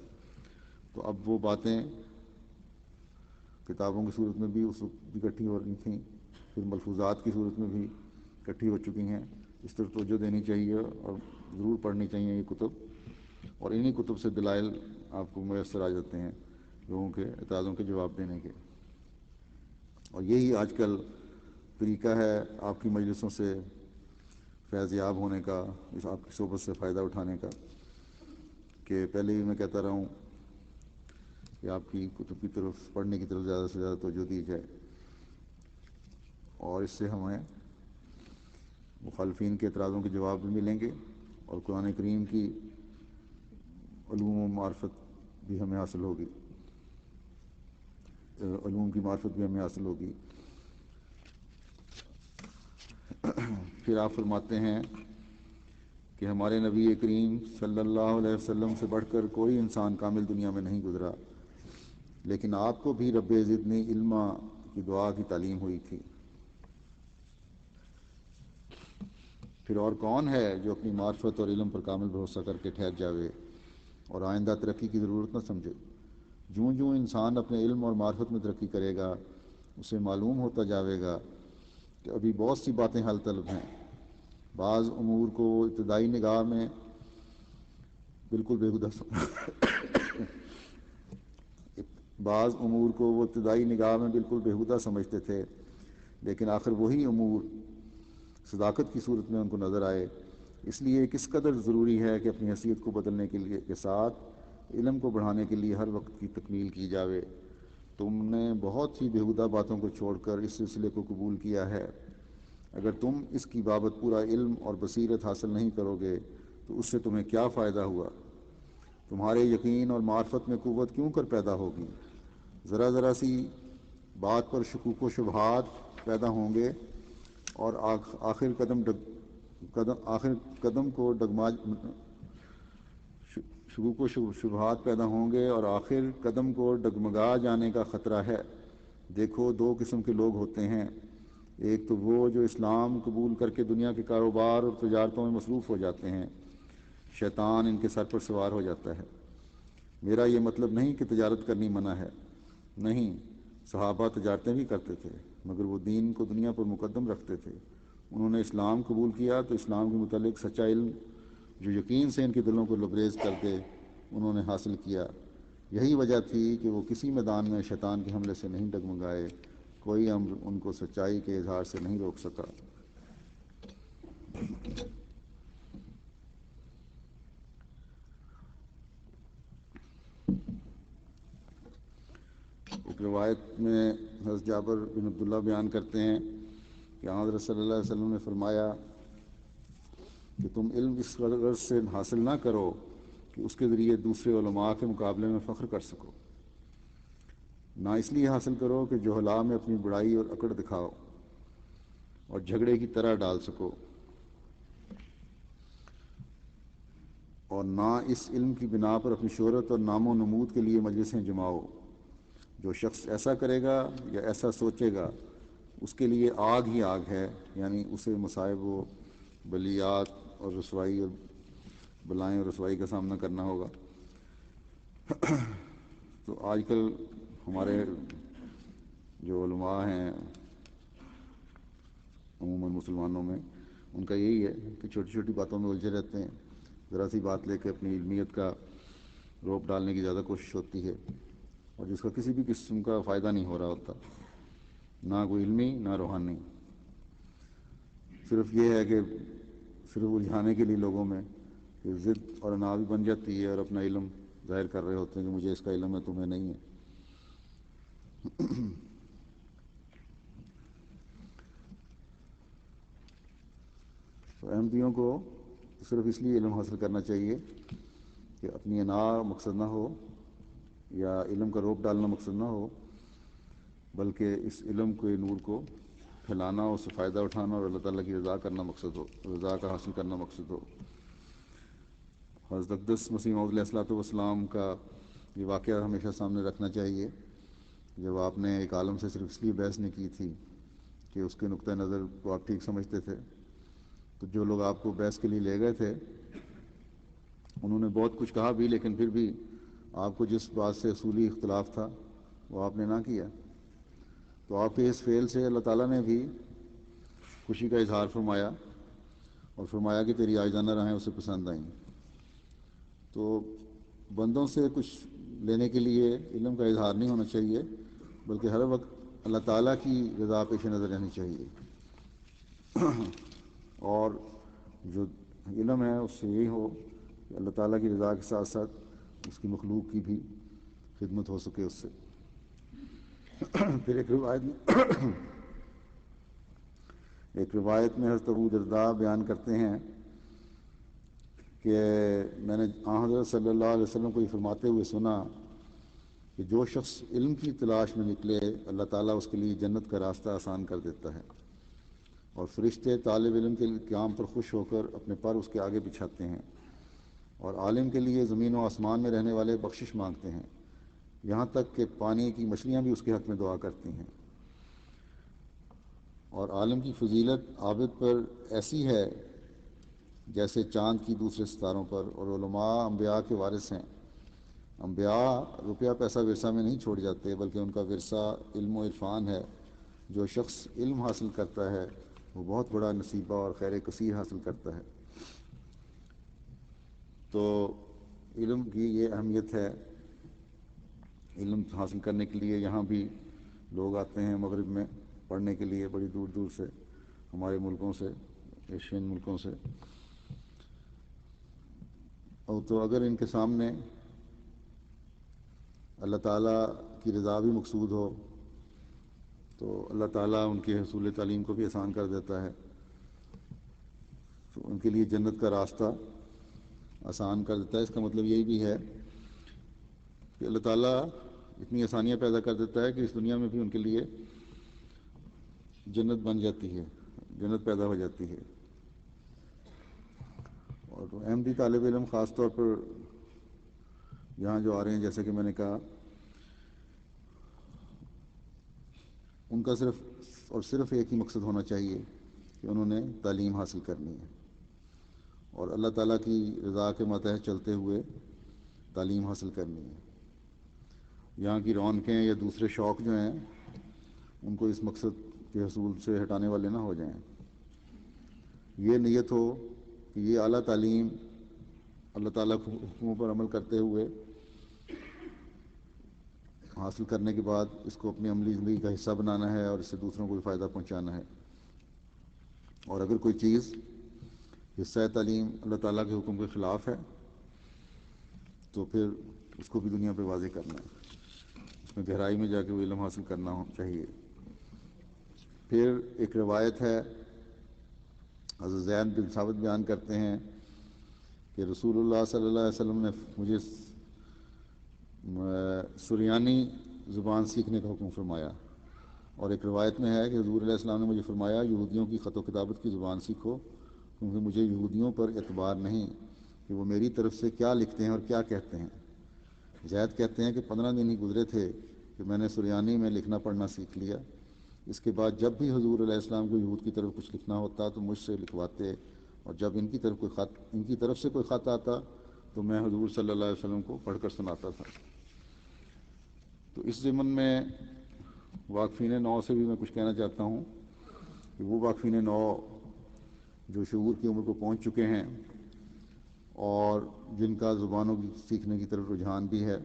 تو اب وہ باتیں کتابوں کی صورت میں بھی اس وقت بھی اکٹھی ہو رہی تھیں، پھر ملفوظات کی صورت میں بھی اکٹھی ہو چکی ہیں۔ اس طرف توجہ دینی چاہیے اور ضرور پڑھنی چاہیے یہ کتب، اور انہی کتب سے دلائل آپ کو میسر آ جاتے ہیں لوگوں کے اعتراضوں کے جواب دینے کے، اور یہی آج کل طریقہ ہے آپ کی مجلسوں سے فیض یاب ہونے کا، اس آپ کی صحبت سے فائدہ اٹھانے کا، کہ پہلے بھی میں کہتا رہا ہوں کہ آپ کی کتب کی طرف پڑھنے کی طرف زیادہ سے زیادہ توجہ دی جائے، اور اس سے ہمیں مخالفین کے اعتراضوں کے جواب بھی ملیں گے اور قرآن کریم کی علوم و معرفت بھی ہمیں حاصل ہوگی، علوم کی معرفت بھی ہمیں حاصل ہوگی۔ پھر آپ فرماتے ہیں کہ ہمارے نبی کریم صلی اللہ علیہ وسلم سے بڑھ کر کوئی انسان کامل دنیا میں نہیں گزرا، لیکن آپ کو بھی رب زدنی علما کی دعا کی تعلیم ہوئی تھی۔ پھر اور کون ہے جو اپنی معرفت اور علم پر کامل بھروسہ کر کے ٹھہر جاوے اور آئندہ ترقی کی ضرورت نہ سمجھے؟ جوں جوں انسان اپنے علم اور معرفت میں ترقی کرے گا اسے معلوم ہوتا جاوے گا کہ ابھی بہت سی باتیں حل طلب ہیں۔ بعض امور کو ابتدائی نگاہ میں بالکل بےہودہ بعض امور کو وہ ابتدائی نگاہ میں بالکل بےہودہ سمجھتے تھے، لیکن آخر وہی امور صداقت کی صورت میں ان کو نظر آئے۔ اس لیے کس قدر ضروری ہے کہ اپنی حیثیت کو بدلنے کے ساتھ علم کو بڑھانے کے لیے ہر وقت کی تکمیل کی جاوے۔ تم نے بہت ہی بےہودہ باتوں کو چھوڑ کر اس سلسلے کو قبول کیا ہے۔ اگر تم اس کی بابت پورا علم اور بصیرت حاصل نہیں کرو گے تو اس سے تمہیں کیا فائدہ ہوا؟ تمہارے یقین اور معرفت میں قوت کیوں کر پیدا ہوگی؟ ذرا ذرا سی بات پر شکوک و شبہات پیدا ہوں گے اور آخر قدم کو شکوک و شبہات پیدا ہوں گے اور آخر قدم کو ڈگمگا جانے کا خطرہ ہے۔ دیکھو، دو قسم کے لوگ ہوتے ہیں، ایک تو وہ جو اسلام قبول کر کے دنیا کے کاروبار اور تجارتوں میں مصروف ہو جاتے ہیں، شیطان ان کے سر پر سوار ہو جاتا ہے۔ میرا یہ مطلب نہیں کہ تجارت کرنی منع ہے، نہیں، صحابہ تجارتیں بھی کرتے تھے، مگر وہ دین کو دنیا پر مقدم رکھتے تھے۔ انہوں نے اسلام قبول کیا تو اسلام کے متعلق سچا علم جو یقین سے ان کے دلوں کو لبریز کر دے انہوں نے حاصل کیا۔ یہی وجہ تھی کہ وہ کسی میدان میں شیطان کے حملے سے نہیں ڈگمگائے، کوئی امر ان کو سچائی کے اظہار سے نہیں روک سکا۔ ایک روایت میں حضرت جابر بن عبداللہ بیان کرتے ہیں کہ حضرت صلی اللہ علیہ وسلم نے فرمایا کہ تم علم اس غرض سے حاصل نہ کرو کہ اس کے ذریعے دوسرے علماء کے مقابلے میں فخر کر سکو، نہ اس لیے حاصل کرو کہ جہلاء میں اپنی بڑائی اور اکڑ دکھاؤ اور جھگڑے کی طرح ڈال سکو، اور نہ اس علم کی بنا پر اپنی شہرت اور نام و نمود کے لیے مجلسیں جماؤ۔ جو شخص ایسا کرے گا یا ایسا سوچے گا اس کے لیے آگ ہی آگ ہے، یعنی اسے مصائب و بلیات اور رسوائی اور بلائیں اور رسوائی کا سامنا کرنا ہوگا۔ تو آج کل ہمارے جو علماء ہیں عموماً مسلمانوں میں، ان کا یہی ہے کہ چھوٹی چھوٹی باتوں میں الجھے رہتے ہیں، ذرا سی بات لے کے اپنی علمیت کا روپ ڈالنے کی زیادہ کوشش ہوتی ہے، اور جس کا کسی بھی قسم کا فائدہ نہیں ہو رہا ہوتا، نہ کوئی علمی نہ روحانی۔ صرف یہ ہے کہ صرف الجھانے کے لیے لوگوں میں کہ ضد اور انا بھی بن جاتی ہے، اور اپنا علم ظاہر کر رہے ہوتے ہیں کہ مجھے اس کا علم ہے، تمہیں نہیں ہے۔ تو احمدیوں کو صرف اس لیے علم حاصل کرنا چاہیے کہ اپنی انا مقصد نہ ہو یا علم کا روپ ڈالنا مقصد نہ ہو، بلکہ اس علم کے نور کو پھیلانا، اس سے فائدہ اٹھانا اور اللہ تعالیٰ کی رضا کرنا مقصد ہو، رضا کا حاصل کرنا مقصد ہو۔ حضرت اقدس مسیح موعود علیہ الصلوۃ والسلام کا یہ واقعہ ہمیشہ سامنے رکھنا چاہیے، جب آپ نے ایک عالم سے صرف اس لیے بحث نہیں کی تھی کہ اس کے نقطہ نظر کو آپ ٹھیک سمجھتے تھے، تو جو لوگ آپ کو بحث کے لیے لے گئے تھے انہوں نے بہت کچھ کہا بھی، لیکن پھر بھی آپ کو جس بات سے اصولی اختلاف تھا وہ آپ نے نہ کیا۔ تو آپ کے اس فعل سے اللہ تعالیٰ نے بھی خوشی کا اظہار فرمایا اور فرمایا کہ تیری عاجزانہ راہیں اسے پسند آئیں۔ تو بندوں سے کچھ لینے کے لیے علم کا اظہار نہیں ہونا چاہیے، بلکہ ہر وقت اللہ تعالیٰ کی رضا پیش نظر رہنی چاہیے، اور جو علم ہے اس سے یہی ہو کہ اللہ تعالیٰ کی رضا کے ساتھ ساتھ اس کی مخلوق کی بھی خدمت ہو سکے اس سے۔ پھر ایک روایت میں حضرت ابو درداء بیان کرتے ہیں کہ میں نے حضرت صلی اللہ علیہ وسلم کو یہ فرماتے ہوئے سنا کہ جو شخص علم کی تلاش میں نکلے اللہ تعالیٰ اس کے لیے جنت کا راستہ آسان کر دیتا ہے، اور فرشتے طالب علم کے قیام پر خوش ہو کر اپنے پر اس کے آگے بچھاتے ہیں، اور عالم کے لیے زمین و آسمان میں رہنے والے بخشش مانگتے ہیں، یہاں تک کہ پانی کی مچھلیاں بھی اس کے حق میں دعا کرتی ہیں۔ اور عالم کی فضیلت عابد پر ایسی ہے جیسے چاند کی دوسرے ستاروں پر، اور علماء انبیاء کے وارث ہیں۔ انبیاء روپیہ پیسہ ورثہ میں نہیں چھوڑ جاتے، بلکہ ان کا ورثہ علم و عرفان ہے۔ جو شخص علم حاصل کرتا ہے وہ بہت بڑا نصیبہ اور خیر کثیر حاصل کرتا ہے۔ تو علم کی یہ اہمیت ہے. علم حاصل کرنے کے لیے یہاں بھی لوگ آتے ہیں مغرب میں پڑھنے کے لیے، بڑی دور دور سے، ہمارے ملکوں سے، ایشین ملکوں سے. اور تو اگر ان کے سامنے اللہ تعالیٰ کی رضا بھی مقصود ہو تو اللہ تعالیٰ ان کے حصول تعلیم کو بھی آسان کر دیتا ہے. تو ان کے لیے جنت کا راستہ آسان کر دیتا ہے. اس کا مطلب یہی بھی ہے کہ اللہ تعالیٰ اتنی آسانیاں پیدا کر دیتا ہے کہ اس دنیا میں بھی ان کے لیے جنت بن جاتی ہے، جنت پیدا ہو جاتی ہے. اور احمدی طالب علم خاص طور پر یہاں جو آ رہے ہیں، جیسے کہ میں نے کہا، ان کا صرف اور صرف ایک ہی مقصد ہونا چاہیے کہ انہوں نے تعلیم حاصل کرنی ہے اور اللہ تعالیٰ کی رضا کے ماتحت چلتے ہوئے تعلیم حاصل کرنی ہے. یہاں کی رونقیں یا دوسرے شوق جو ہیں ان کو اس مقصد کے حصول سے ہٹانے والے نہ ہو جائیں. یہ نیت ہو کہ یہ اعلیٰ تعلیم اللہ تعالیٰ کے حکموں پر عمل کرتے ہوئے حاصل کرنے کے بعد اس کو اپنی عملی زندگی کا حصہ بنانا ہے اور اس سے دوسروں کو بھی فائدہ پہنچانا ہے. اور اگر کوئی چیز حصہ تعلیم اللہ تعالیٰ کے حکم کے خلاف ہے تو پھر اس کو بھی دنیا پہ واضح کرنا ہے، اس میں گہرائی میں جا کے وہ علم حاصل کرنا چاہیے. پھر ایک روایت ہے، حضرت زید بن ثابت بیان کرتے ہیں کہ رسول اللہ صلی اللہ علیہ وسلم نے مجھے سریانی زبان سیکھنے کا حکم فرمایا. اور ایک روایت میں ہے کہ حضور علیہ السلام نے مجھے فرمایا یہودیوں کی خط و کتابت کی زبان سیکھو، کیونکہ مجھے یہودیوں پر اعتبار نہیں کہ وہ میری طرف سے کیا لکھتے ہیں اور کیا کہتے ہیں. زید کہتے ہیں کہ 15 دن ہی گزرے تھے کہ میں نے سریانی میں لکھنا پڑھنا سیکھ لیا. اس کے بعد جب بھی حضور علیہ السلام کو یہود کی طرف کچھ لکھنا ہوتا تو مجھ سے لکھواتے، اور جب ان کی طرف سے کوئی خط آتا تو میں حضور صلی اللہ علیہ وسلم کو پڑھ کر سناتا تھا. تو اس ضمن میں واقفین نو سے بھی میں کچھ کہنا چاہتا ہوں کہ وہ واقفین نو جو شعور کی عمر کو پہنچ چکے ہیں اور جن کا زبانوں کی سیکھنے کی طرف رجحان بھی ہے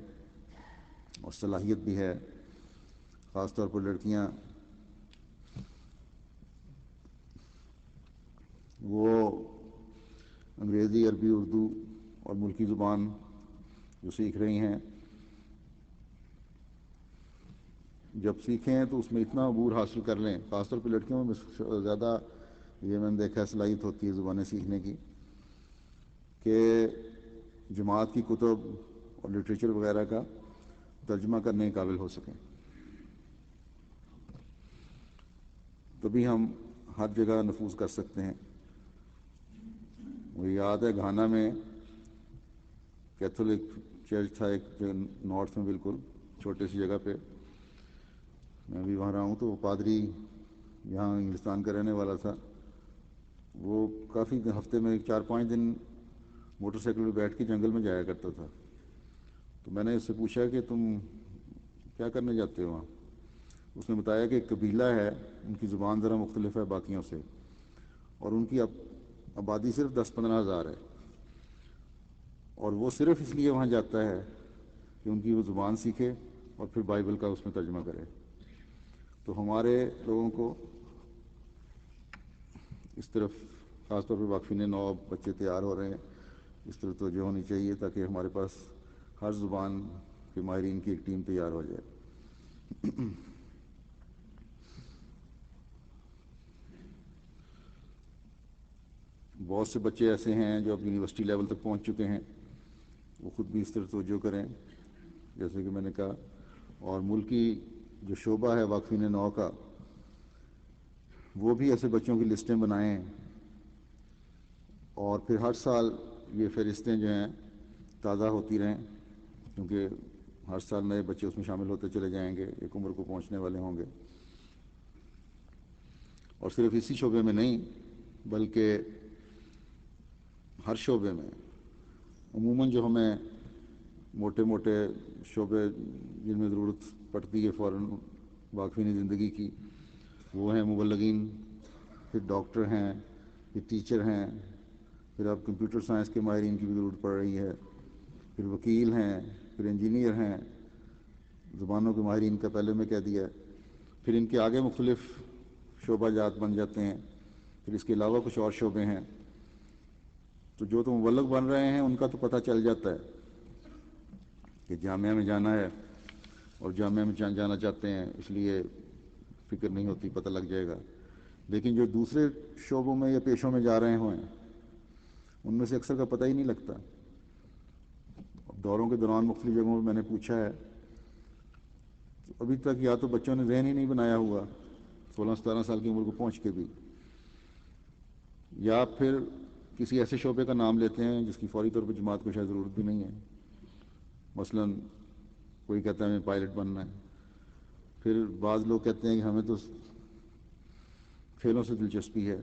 اور صلاحیت بھی ہے، خاص طور پر لڑکیاں، وہ انگریزی، عربی، اردو اور ملکی زبان جو سیکھ رہی ہیں، جب سیکھیں تو اس میں اتنا عبور حاصل کر لیں. خاص طور پہ لڑکیوں میں زیادہ یہ میں نے دیکھا صلاحیت ہوتی ہے زبانیں سیکھنے کی، کہ جماعت کی کتب اور لٹریچر وغیرہ کا ترجمہ کرنے کے قابل ہو سکیں. تبھی ہم ہر جگہ نفوذ کر سکتے ہیں. مجھے یاد ہے گھانا میں کیتھولک چرچ تھا ایک نارتھ میں، بالکل چھوٹی سی جگہ پہ، میں بھی وہاں رہا ہوں. تو وہ پادری یہاں انگلستان کا رہنے والا تھا. وہ کافی ہفتے میں 4-5 دن موٹر سائیکل پہ بیٹھ کے جنگل میں جایا کرتا تھا. تو میں نے اس سے پوچھا کہ تم کیا کرنے جاتے ہو وہاں؟ اس نے بتایا کہ ایک قبیلہ ہے، ان کی زبان ذرا مختلف ہے باقیوں سے، اور ان کی آبادی صرف 10-15 ہزار ہے، اور وہ صرف اس لیے وہاں جاتا ہے کہ ان کی وہ زبان سیکھے اور پھر بائبل کا اس میں ترجمہ کرے. تو ہمارے لوگوں کو اس طرف، خاص طور پہ واقفین نو بچے تیار ہو رہے ہیں، اس طرف توجہ ہونی چاہیے تاکہ ہمارے پاس ہر زبان کے ماہرین کی ایک ٹیم تیار ہو جائے. بہت سے بچے ایسے ہیں جو اب یونیورسٹی لیول تک پہنچ چکے ہیں، وہ خود بھی اس طرف توجہ کریں جیسے کہ میں نے کہا. اور ملکی جو شعبہ ہے واقفین نو کا، وہ بھی ایسے بچوں کی لسٹیں بنائیں، اور پھر ہر سال یہ فہرستیں جو ہیں تازہ ہوتی رہیں، کیونکہ ہر سال نئے بچے اس میں شامل ہوتے چلے جائیں گے، ایک عمر کو پہنچنے والے ہوں گے. اور صرف اسی شعبے میں نہیں بلکہ ہر شعبے میں. عموماً جو ہمیں موٹے موٹے شعبے جن میں ضرورت پڑتی ہے فوراً واقفین زندگی کی، وہ ہیں مبلغین، پھر ڈاکٹر ہیں، پھر ٹیچر ہیں، پھر اب کمپیوٹر سائنس کے ماہرین کی بھی ضرورت پڑ رہی ہے، پھر وکیل ہیں، پھر انجینئر ہیں، زبانوں کے ماہرین کا پہلے میں کہہ دیا، پھر ان کے آگے مختلف شعبہ جات بن جاتے ہیں، پھر اس کے علاوہ کچھ اور شعبے ہیں۔ تو جو تو مبلغ بن رہے ہیں ان کا تو پتہ چل جاتا ہے کہ جامعہ میں جانا ہے اور جامعہ میں جانا چاہتے ہیں، اس لیے فکر نہیں ہوتی، پتہ لگ جائے گا۔ لیکن جو دوسرے شعبوں میں یا پیشوں میں جا رہے ہوئے ان میں سے اکثر کا پتہ ہی نہیں لگتا۔ دوروں کے دوران مختلف جگہوں میں نے پوچھا ہے، تو ابھی تک یا تو بچوں نے ذہن ہی نہیں بنایا ہوا 16-17 سال کی عمر کو پہنچ کے بھی، یا پھر کسی ایسے شعبے کا نام لیتے ہیں جس کی فوری طور پہ جماعت کو شاید ضرورت بھی نہیں ہے۔ مثلا کوئی کہتا ہے ہمیں پائلٹ بننا ہے، پھر بعض لوگ کہتے ہیں کہ ہمیں تو کھیلوں سے دلچسپی ہے،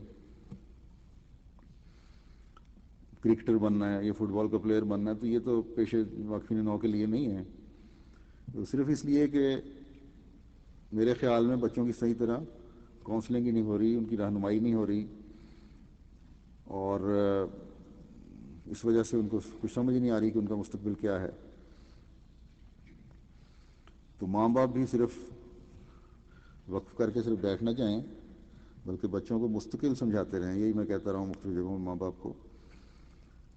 کرکٹر بننا ہے یا فٹ بال کا پلیئر بننا ہے، تو یہ تو پیشے واقفین نو کے لیے نہیں ہے۔ تو صرف اس لیے کہ میرے خیال میں بچوں کی صحیح طرح کاؤنسلنگ ہی نہیں ہو رہی، ان کی رہنمائی نہیں ہو رہی، اور اس وجہ سے ان کو کچھ سمجھ نہیں آ رہی کہ ان کا مستقبل کیا ہے۔ تو ماں باپ بھی صرف وقف کر کے صرف بیٹھ نہ جائیں، بلکہ بچوں کو مستقل سمجھاتے رہیں۔ یہی میں کہتا رہا ہوں مختلف جگہوں میں ماں باپ کو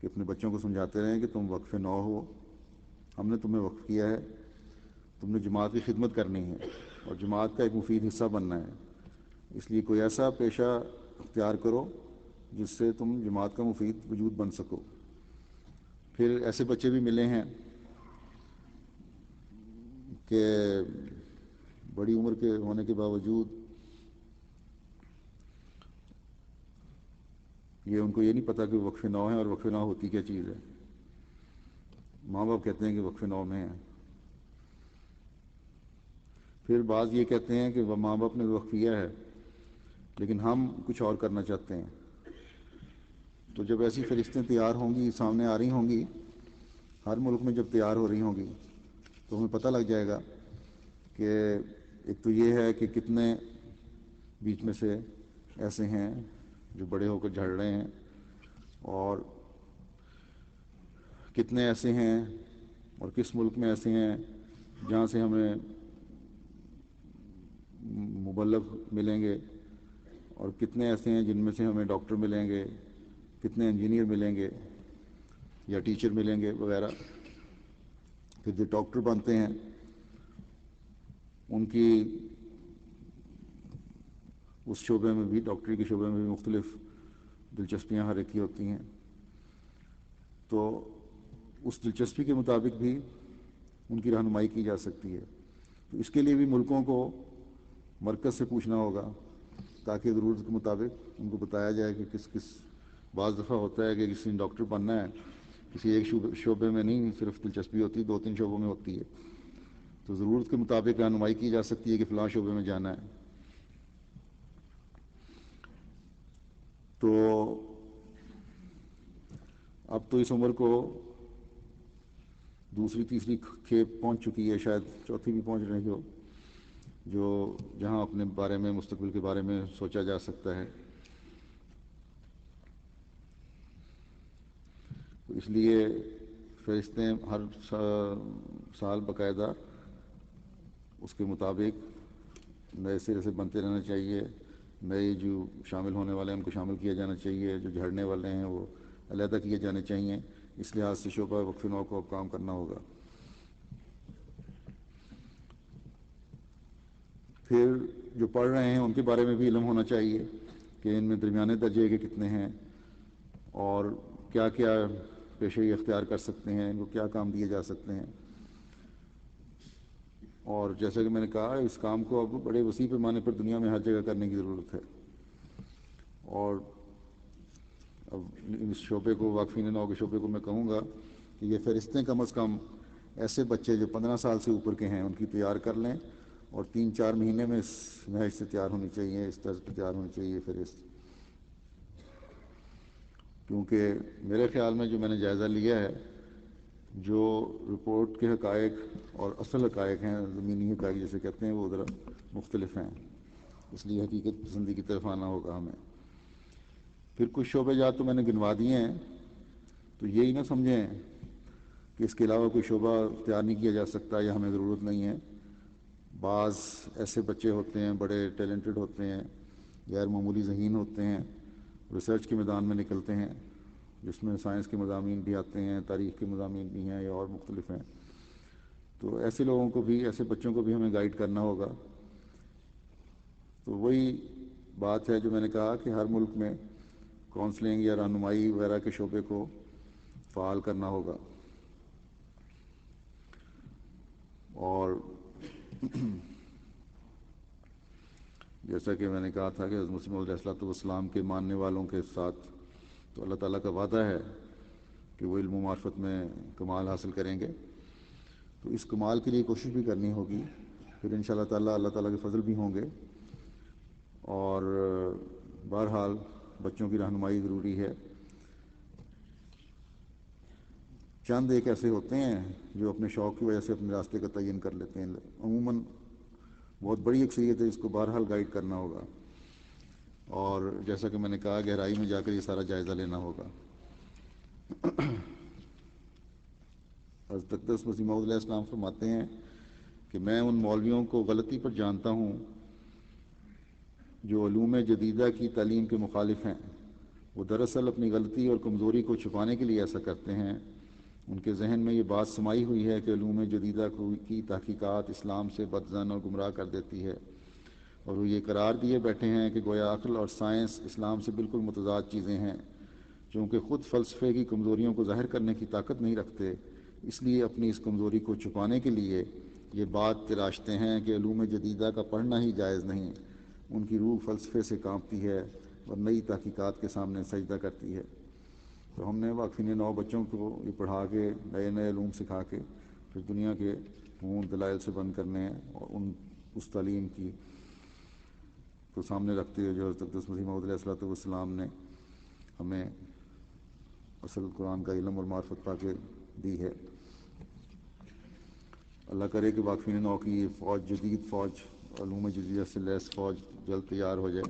کہ اپنے بچوں کو سمجھاتے رہیں کہ تم وقف نو ہو، ہم نے تمہیں وقف کیا ہے، تم نے جماعت کی خدمت کرنی ہے اور جماعت کا ایک مفید حصہ بننا ہے، اس لیے کوئی ایسا پیشہ اختیار کرو جس سے تم جماعت کا مفید وجود بن سکو۔ پھر ایسے بچے بھی ملے ہیں کہ بڑی عمر کے ہونے کے باوجود یہ ان کو یہ نہیں پتہ کہ وقف نو ہے اور وقف نو ہوتی کیا چیز ہے۔ ماں باپ کہتے ہیں کہ وقف نو میں ہے، پھر بعض یہ کہتے ہیں کہ وہ ماں باپ نے وقف کیا ہے لیکن ہم کچھ اور کرنا چاہتے ہیں۔ تو جب ایسی فہرستیں تیار ہوں گی، سامنے آ رہی ہوں گی، ہر ملک میں جب تیار ہو رہی ہوں گی، تو ہمیں پتہ لگ جائے گا کہ ایک تو یہ ہے کہ کتنے بیچ میں سے ایسے ہیں جو بڑے ہو کر جھڑ رہے ہیں، اور کتنے ایسے ہیں اور کس ملک میں ایسے ہیں جہاں سے ہمیں مبلغ ملیں گے، اور کتنے ایسے ہیں جن میں سے ہمیں ڈاکٹر ملیں گے، کتنے انجینئر ملیں گے یا ٹیچر ملیں گے وغیرہ۔ پھر جو ڈاکٹر بنتے ہیں ان کی اس شعبے میں بھی، ڈاکٹری کے شعبے میں بھی مختلف دلچسپیاں ہر ایک کی ہوتی ہیں، تو اس دلچسپی کے مطابق بھی ان کی رہنمائی کی جا سکتی ہے۔ تو اس کے لیے بھی ملکوں کو مرکز سے پوچھنا ہوگا تاکہ ضرورت کے مطابق ان کو بتایا جائے کہ کس کس، بعض دفعہ ہوتا ہے کہ کسی نے ڈاکٹر بننا ہے، کسی ایک شعبے میں نہیں صرف دلچسپی ہوتی، 2-3 شعبوں میں ہوتی ہے، تو ضرورت کے مطابق رہنمائی کی جا سکتی ہے کہ فلاں شعبے میں جانا ہے۔ تو اب تو اس عمر کو دوسری تیسری کھیپ پہنچ چکی ہے، شاید چوتھی بھی پہنچ رہی ہو، جو جہاں اپنے بارے میں، مستقبل کے بارے میں سوچا جا سکتا ہے۔ تو اس لیے فہرستیں ہر سال باقاعدہ اس کے مطابق نئے سرے سے بنتے رہنا چاہیے، نئے جو شامل ہونے والے ہیں ان کو شامل کیا جانا چاہیے، جو جھڑنے والے ہیں وہ علیحدہ کیے جانے چاہیے۔ اس لحاظ سے شعبہ وقف نو کو اب کام کرنا ہوگا۔ پھر جو پڑھ رہے ہیں ان کے بارے میں بھی علم ہونا چاہیے کہ ان میں درمیانے درجے کے کتنے ہیں اور کیا کیا پیشے اختیار کر سکتے ہیں، ان کو کیا کام دیے جا سکتے ہیں۔ اور جیسا کہ میں نے کہا، اس کام کو اب بڑے وسیع پیمانے پر دنیا میں ہر جگہ کرنے کی ضرورت ہے، اور اب اس شعبے کو، واقفین نو کے شعبے کو میں کہوں گا کہ یہ فہرستیں کم از کم ایسے بچے جو 15 سال سے اوپر کے ہیں ان کی تیار کر لیں، اور 3-4 مہینے میں اس نہج سے تیار ہونی چاہیے، اس طرز پہ تیار ہونی چاہیے فہرست۔ کیونکہ میرے خیال میں جو میں نے جائزہ لیا ہے، جو رپورٹ کے حقائق اور اصل حقائق ہیں، زمینی حقائق جیسے کہتے ہیں، وہ ذرا مختلف ہیں، اس لیے حقیقت پسندی کی طرف آنا ہوگا ہمیں۔ پھر کچھ شعبے جات تو میں نے گنوا دیے ہیں، تو یہی نہ سمجھیں کہ اس کے علاوہ کوئی شعبہ اختیار نہیں کیا جا سکتا یا ہمیں ضرورت نہیں ہے. بعض ایسے بچے ہوتے ہیں بڑے ٹیلنٹڈ ہوتے ہیں، غیر معمولی ذہین ہوتے ہیں، ریسرچ کے میدان میں نکلتے ہیں، جس میں سائنس کے مضامین بھی آتے ہیں، تاریخ کے مضامین بھی ہیں یا اور مختلف ہیں. تو ایسے لوگوں کو بھی، ایسے بچوں کو بھی ہمیں گائیڈ کرنا ہوگا. تو وہی بات ہے جو میں نے کہا کہ ہر ملک میں کونسلنگ یا رہنمائی وغیرہ کے شعبے کو فعال کرنا ہوگا. اور جیسا کہ میں نے کہا تھا کہ حضرت مسیح موعود علیہ السلام کے ماننے والوں کے ساتھ تو اللہ تعالیٰ کا وعدہ ہے کہ وہ علم و معرفت میں کمال حاصل کریں گے. تو اس کمال کے لیے کوشش بھی کرنی ہوگی. پھر انشاءاللہ تعالیٰ اللہ تعالیٰ کے فضل بھی ہوں گے. اور بہرحال بچوں کی رہنمائی ضروری ہے. چند ایک ایسے ہوتے ہیں جو اپنے شوق کی وجہ سے اپنے راستے کا تعین کر لیتے ہیں. عموماً بہت بڑی اکثریت ہے، اس کو بہرحال گائیڈ کرنا ہوگا. اور جیسا کہ میں نے کہا گہرائی میں جا کر یہ سارا جائزہ لینا ہوگا. حضرت اقدس مسیح موعود علیہ السلام فرماتے ہیں کہ میں ان مولویوں کو غلطی پر جانتا ہوں جو علوم جدیدہ کی تعلیم کے مخالف ہیں. وہ دراصل اپنی غلطی اور کمزوری کو چھپانے کے لیے ایسا کرتے ہیں. ان کے ذہن میں یہ بات سمائی ہوئی ہے کہ علوم جدیدہ کی تحقیقات اسلام سے بدظن اور گمراہ کر دیتی ہے، اور وہ یہ قرار دیے بیٹھے ہیں کہ گویا عقل اور سائنس اسلام سے بالکل متضاد چیزیں ہیں. چونکہ خود فلسفے کی کمزوریوں کو ظاہر کرنے کی طاقت نہیں رکھتے، اس لیے اپنی اس کمزوری کو چھپانے کے لیے یہ بات تراشتے ہیں کہ علوم جدیدہ کا پڑھنا ہی جائز نہیں. ان کی روح فلسفے سے کانپتی ہے اور نئی تحقیقات کے سامنے سجدہ کرتی ہے. تو ہم نے واقفین نو بچوں کو یہ پڑھا کے نئے نئے علوم سکھا کے پھر دنیا کے فنون دلائل سے بند کرنے ہیں، اور اس تعلیم کی کو سامنے رکھتے ہوئے جو حضرت اقدس مسیح موعود علیہ السلام نے ہمیں اصل قرآن کا علم اور معرفت پا کے دی ہے. اللہ کرے کہ واقفین نو کی یہ فوج، جدید فوج، علوم جدیدہ سے لیس فوج جلد تیار ہو جائے.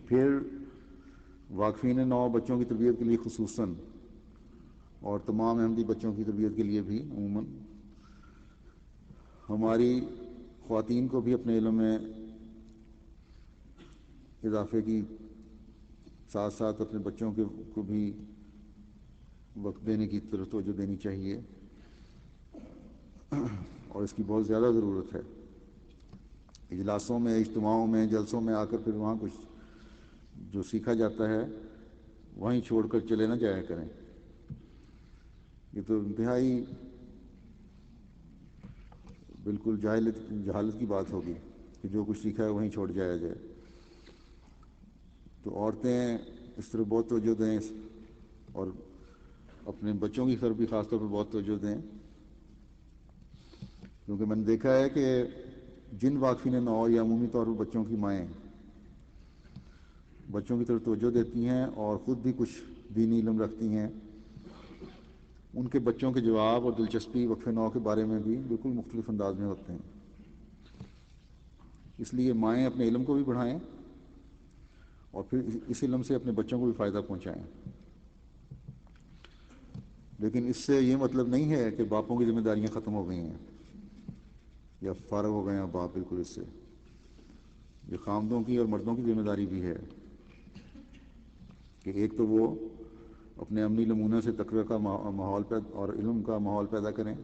پھر واقفین نو بچوں کی تربیت کے لیے خصوصاً اور تمام احمدی بچوں کی تربیت کے لیے بھی عموماً ہماری خواتین کو بھی اپنے علم میں اضافے کی ساتھ ساتھ اپنے بچوں کو بھی وقت دینے کی طرف توجہ دینی چاہیے، اور اس کی بہت زیادہ ضرورت ہے. اجلاسوں میں، اجتماعوں میں، جلسوں میں آ کر پھر وہاں کچھ جو سیکھا جاتا ہے وہیں چھوڑ کر چلے نہ جایا کریں. یہ تو انتہائی بالکل جہالت کی بات ہوگی کہ جو کچھ سیکھا ہے وہیں چھوڑ جایا جائے. تو عورتیں اس طرح بہت توجہ دیں، اور اپنے بچوں کی طرف بھی خاص طور پر بہت توجہ دیں. کیونکہ میں نے دیکھا ہے کہ جن واقفین نو یا عمومی طور پر بچوں کی مائیں بچوں کی طرف توجہ دیتی ہیں اور خود بھی کچھ دینی علم رکھتی ہیں، ان کے بچوں کے جواب اور دلچسپی وقف نو کے بارے میں بھی بالکل مختلف انداز میں ہوتے ہیں. اس لیے مائیں اپنے علم کو بھی بڑھائیں اور پھر اس علم سے اپنے بچوں کو بھی فائدہ پہنچائیں. لیکن اس سے یہ مطلب نہیں ہے کہ باپوں کی ذمہ داریاں ختم ہو گئی ہیں یا فارغ ہو گئے ہیں باپ بالکل اس سے. یہ خامدوں کی اور مردوں کی ذمہ داری بھی ہے کہ ایک تو وہ اپنے عملی نمونہ سے تقوی کا ماحول اور علم کا ماحول پیدا کریں،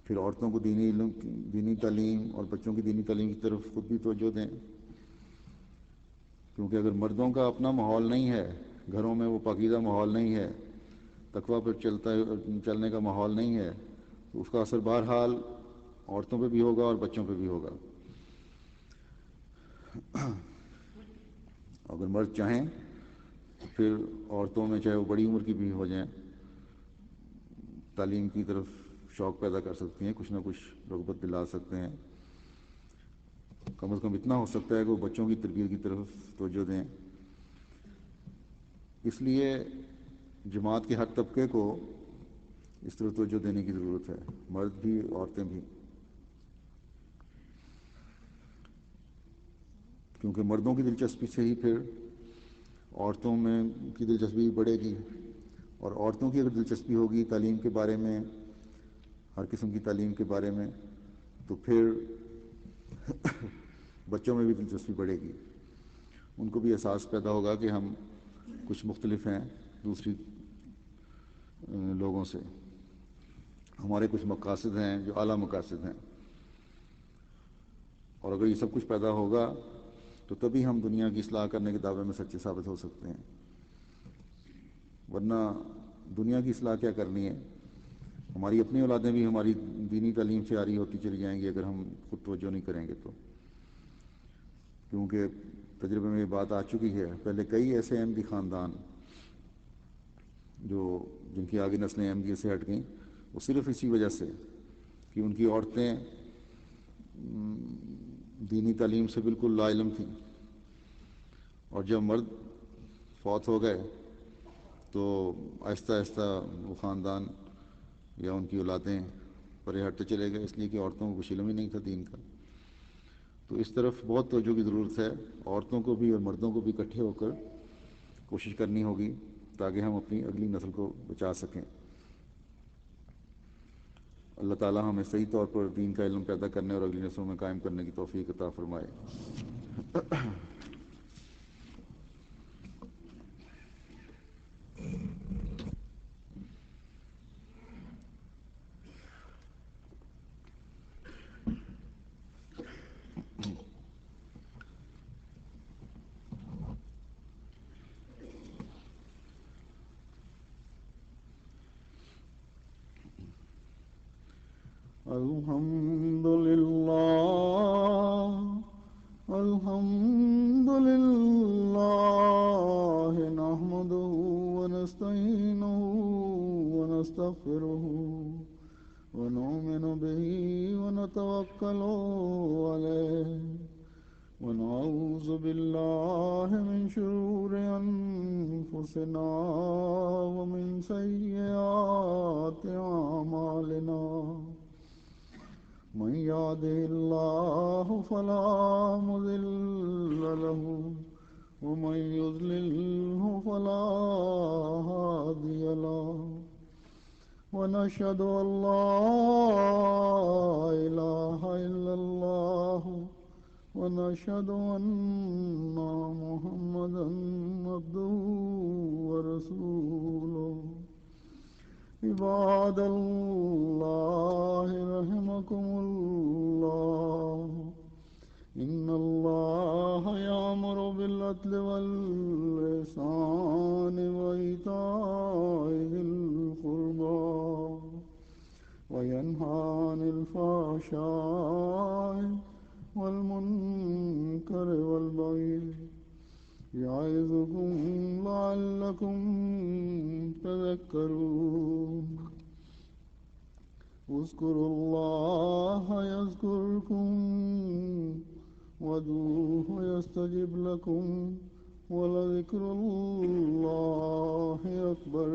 پھر عورتوں کو دینی تعلیم اور بچوں کی دینی تعلیم کی طرف خود بھی توجہ دیں. کیونکہ اگر مردوں کا اپنا ماحول نہیں ہے، گھروں میں وہ پاکیزہ ماحول نہیں ہے، تقوی پر چلنے کا ماحول نہیں ہے، تو اس کا اثر بہرحال عورتوں پہ بھی ہوگا اور بچوں پہ بھی ہوگا. اگر مرد چاہیں تو پھر عورتوں میں چاہے وہ بڑی عمر کی بھی ہو جائیں تعلیم کی طرف شوق پیدا کر سکتی ہیں، کچھ نہ کچھ رغبت دلا سکتے ہیں. کم از کم اتنا ہو سکتا ہے کہ وہ بچوں کی تربیت کی طرف توجہ دیں. اس لیے جماعت کے ہر طبقے کو اس طرف توجہ دینے کی ضرورت ہے، مرد بھی عورتیں بھی. کیونکہ مردوں کی دلچسپی سے ہی پھر عورتوں میں کی دلچسپی بڑھے گی، اور عورتوں کی اگر دلچسپی ہوگی تعلیم کے بارے میں، ہر قسم کی تعلیم کے بارے میں، تو پھر بچوں میں بھی دلچسپی بڑھے گی، ان کو بھی احساس پیدا ہوگا کہ ہم کچھ مختلف ہیں دوسری لوگوں سے، ہمارے کچھ مقاصد ہیں جو اعلیٰ مقاصد ہیں، اور اگر یہ سب کچھ پیدا ہوگا تو تبھی ہم دنیا کی اصلاح کرنے کے دعوے میں سچے ثابت ہو سکتے ہیں، ورنہ دنیا کی اصلاح کیا کرنی ہے؟ ہماری اپنی اولادیں بھی ہماری دینی تعلیم سے عاری ہوتی چلی جائیں گی اگر ہم خود توجہ نہیں کریں گے تو، کیونکہ تجربے میں یہ بات آ چکی ہے، پہلے کئی ایسے احمدی خاندان جن کی آگے نسلیں احمدیت سے ہٹ گئیں، وہ صرف اسی وجہ سے کہ ان کی عورتیں دینی تعلیم سے بالکل لا علم تھیں، اور جب مرد فوت ہو گئے تو آہستہ آہستہ وہ خاندان یا ان کی اولادیں پرے ہٹتے چلے گئے، اس لیے کہ عورتوں کو کچھ علم ہی نہیں تھا دین کا۔ تو اس طرف بہت توجہ کی ضرورت ہے، عورتوں کو بھی اور مردوں کو بھی اکٹھے ہو کر کوشش کرنی ہوگی تاکہ ہم اپنی اگلی نسل کو بچا سکیں۔ اللہ تعالیٰ ہمیں صحیح طور پر دین کا علم پیدا کرنے اور اگلی نسلوں میں قائم کرنے کی توفیق عطا فرمائے۔ الحمد لله نحمده ونستعينه ونستغفره ونؤمن به ونتوكل عليه ونعوذ بالله من شرور أنفسنا ومن سيئات أعمالنا، من يهده الله فلا مضل له ومن يضلله فلا هادي له، ونشهد أن لا إله إلا الله ونشهد أن محمدا عبده ورسوله۔ عباد الله رحمكم الله، إن الله يأمر بالعدل والإحسان وإيتاء ذي القربى وينهى عن الفحشاء والمنكر والبغي، يعظكم لعلكم تذكرون۔ اذكروا الله يذكركم وادعوه يستجب لكم ولذكر الله أكبر۔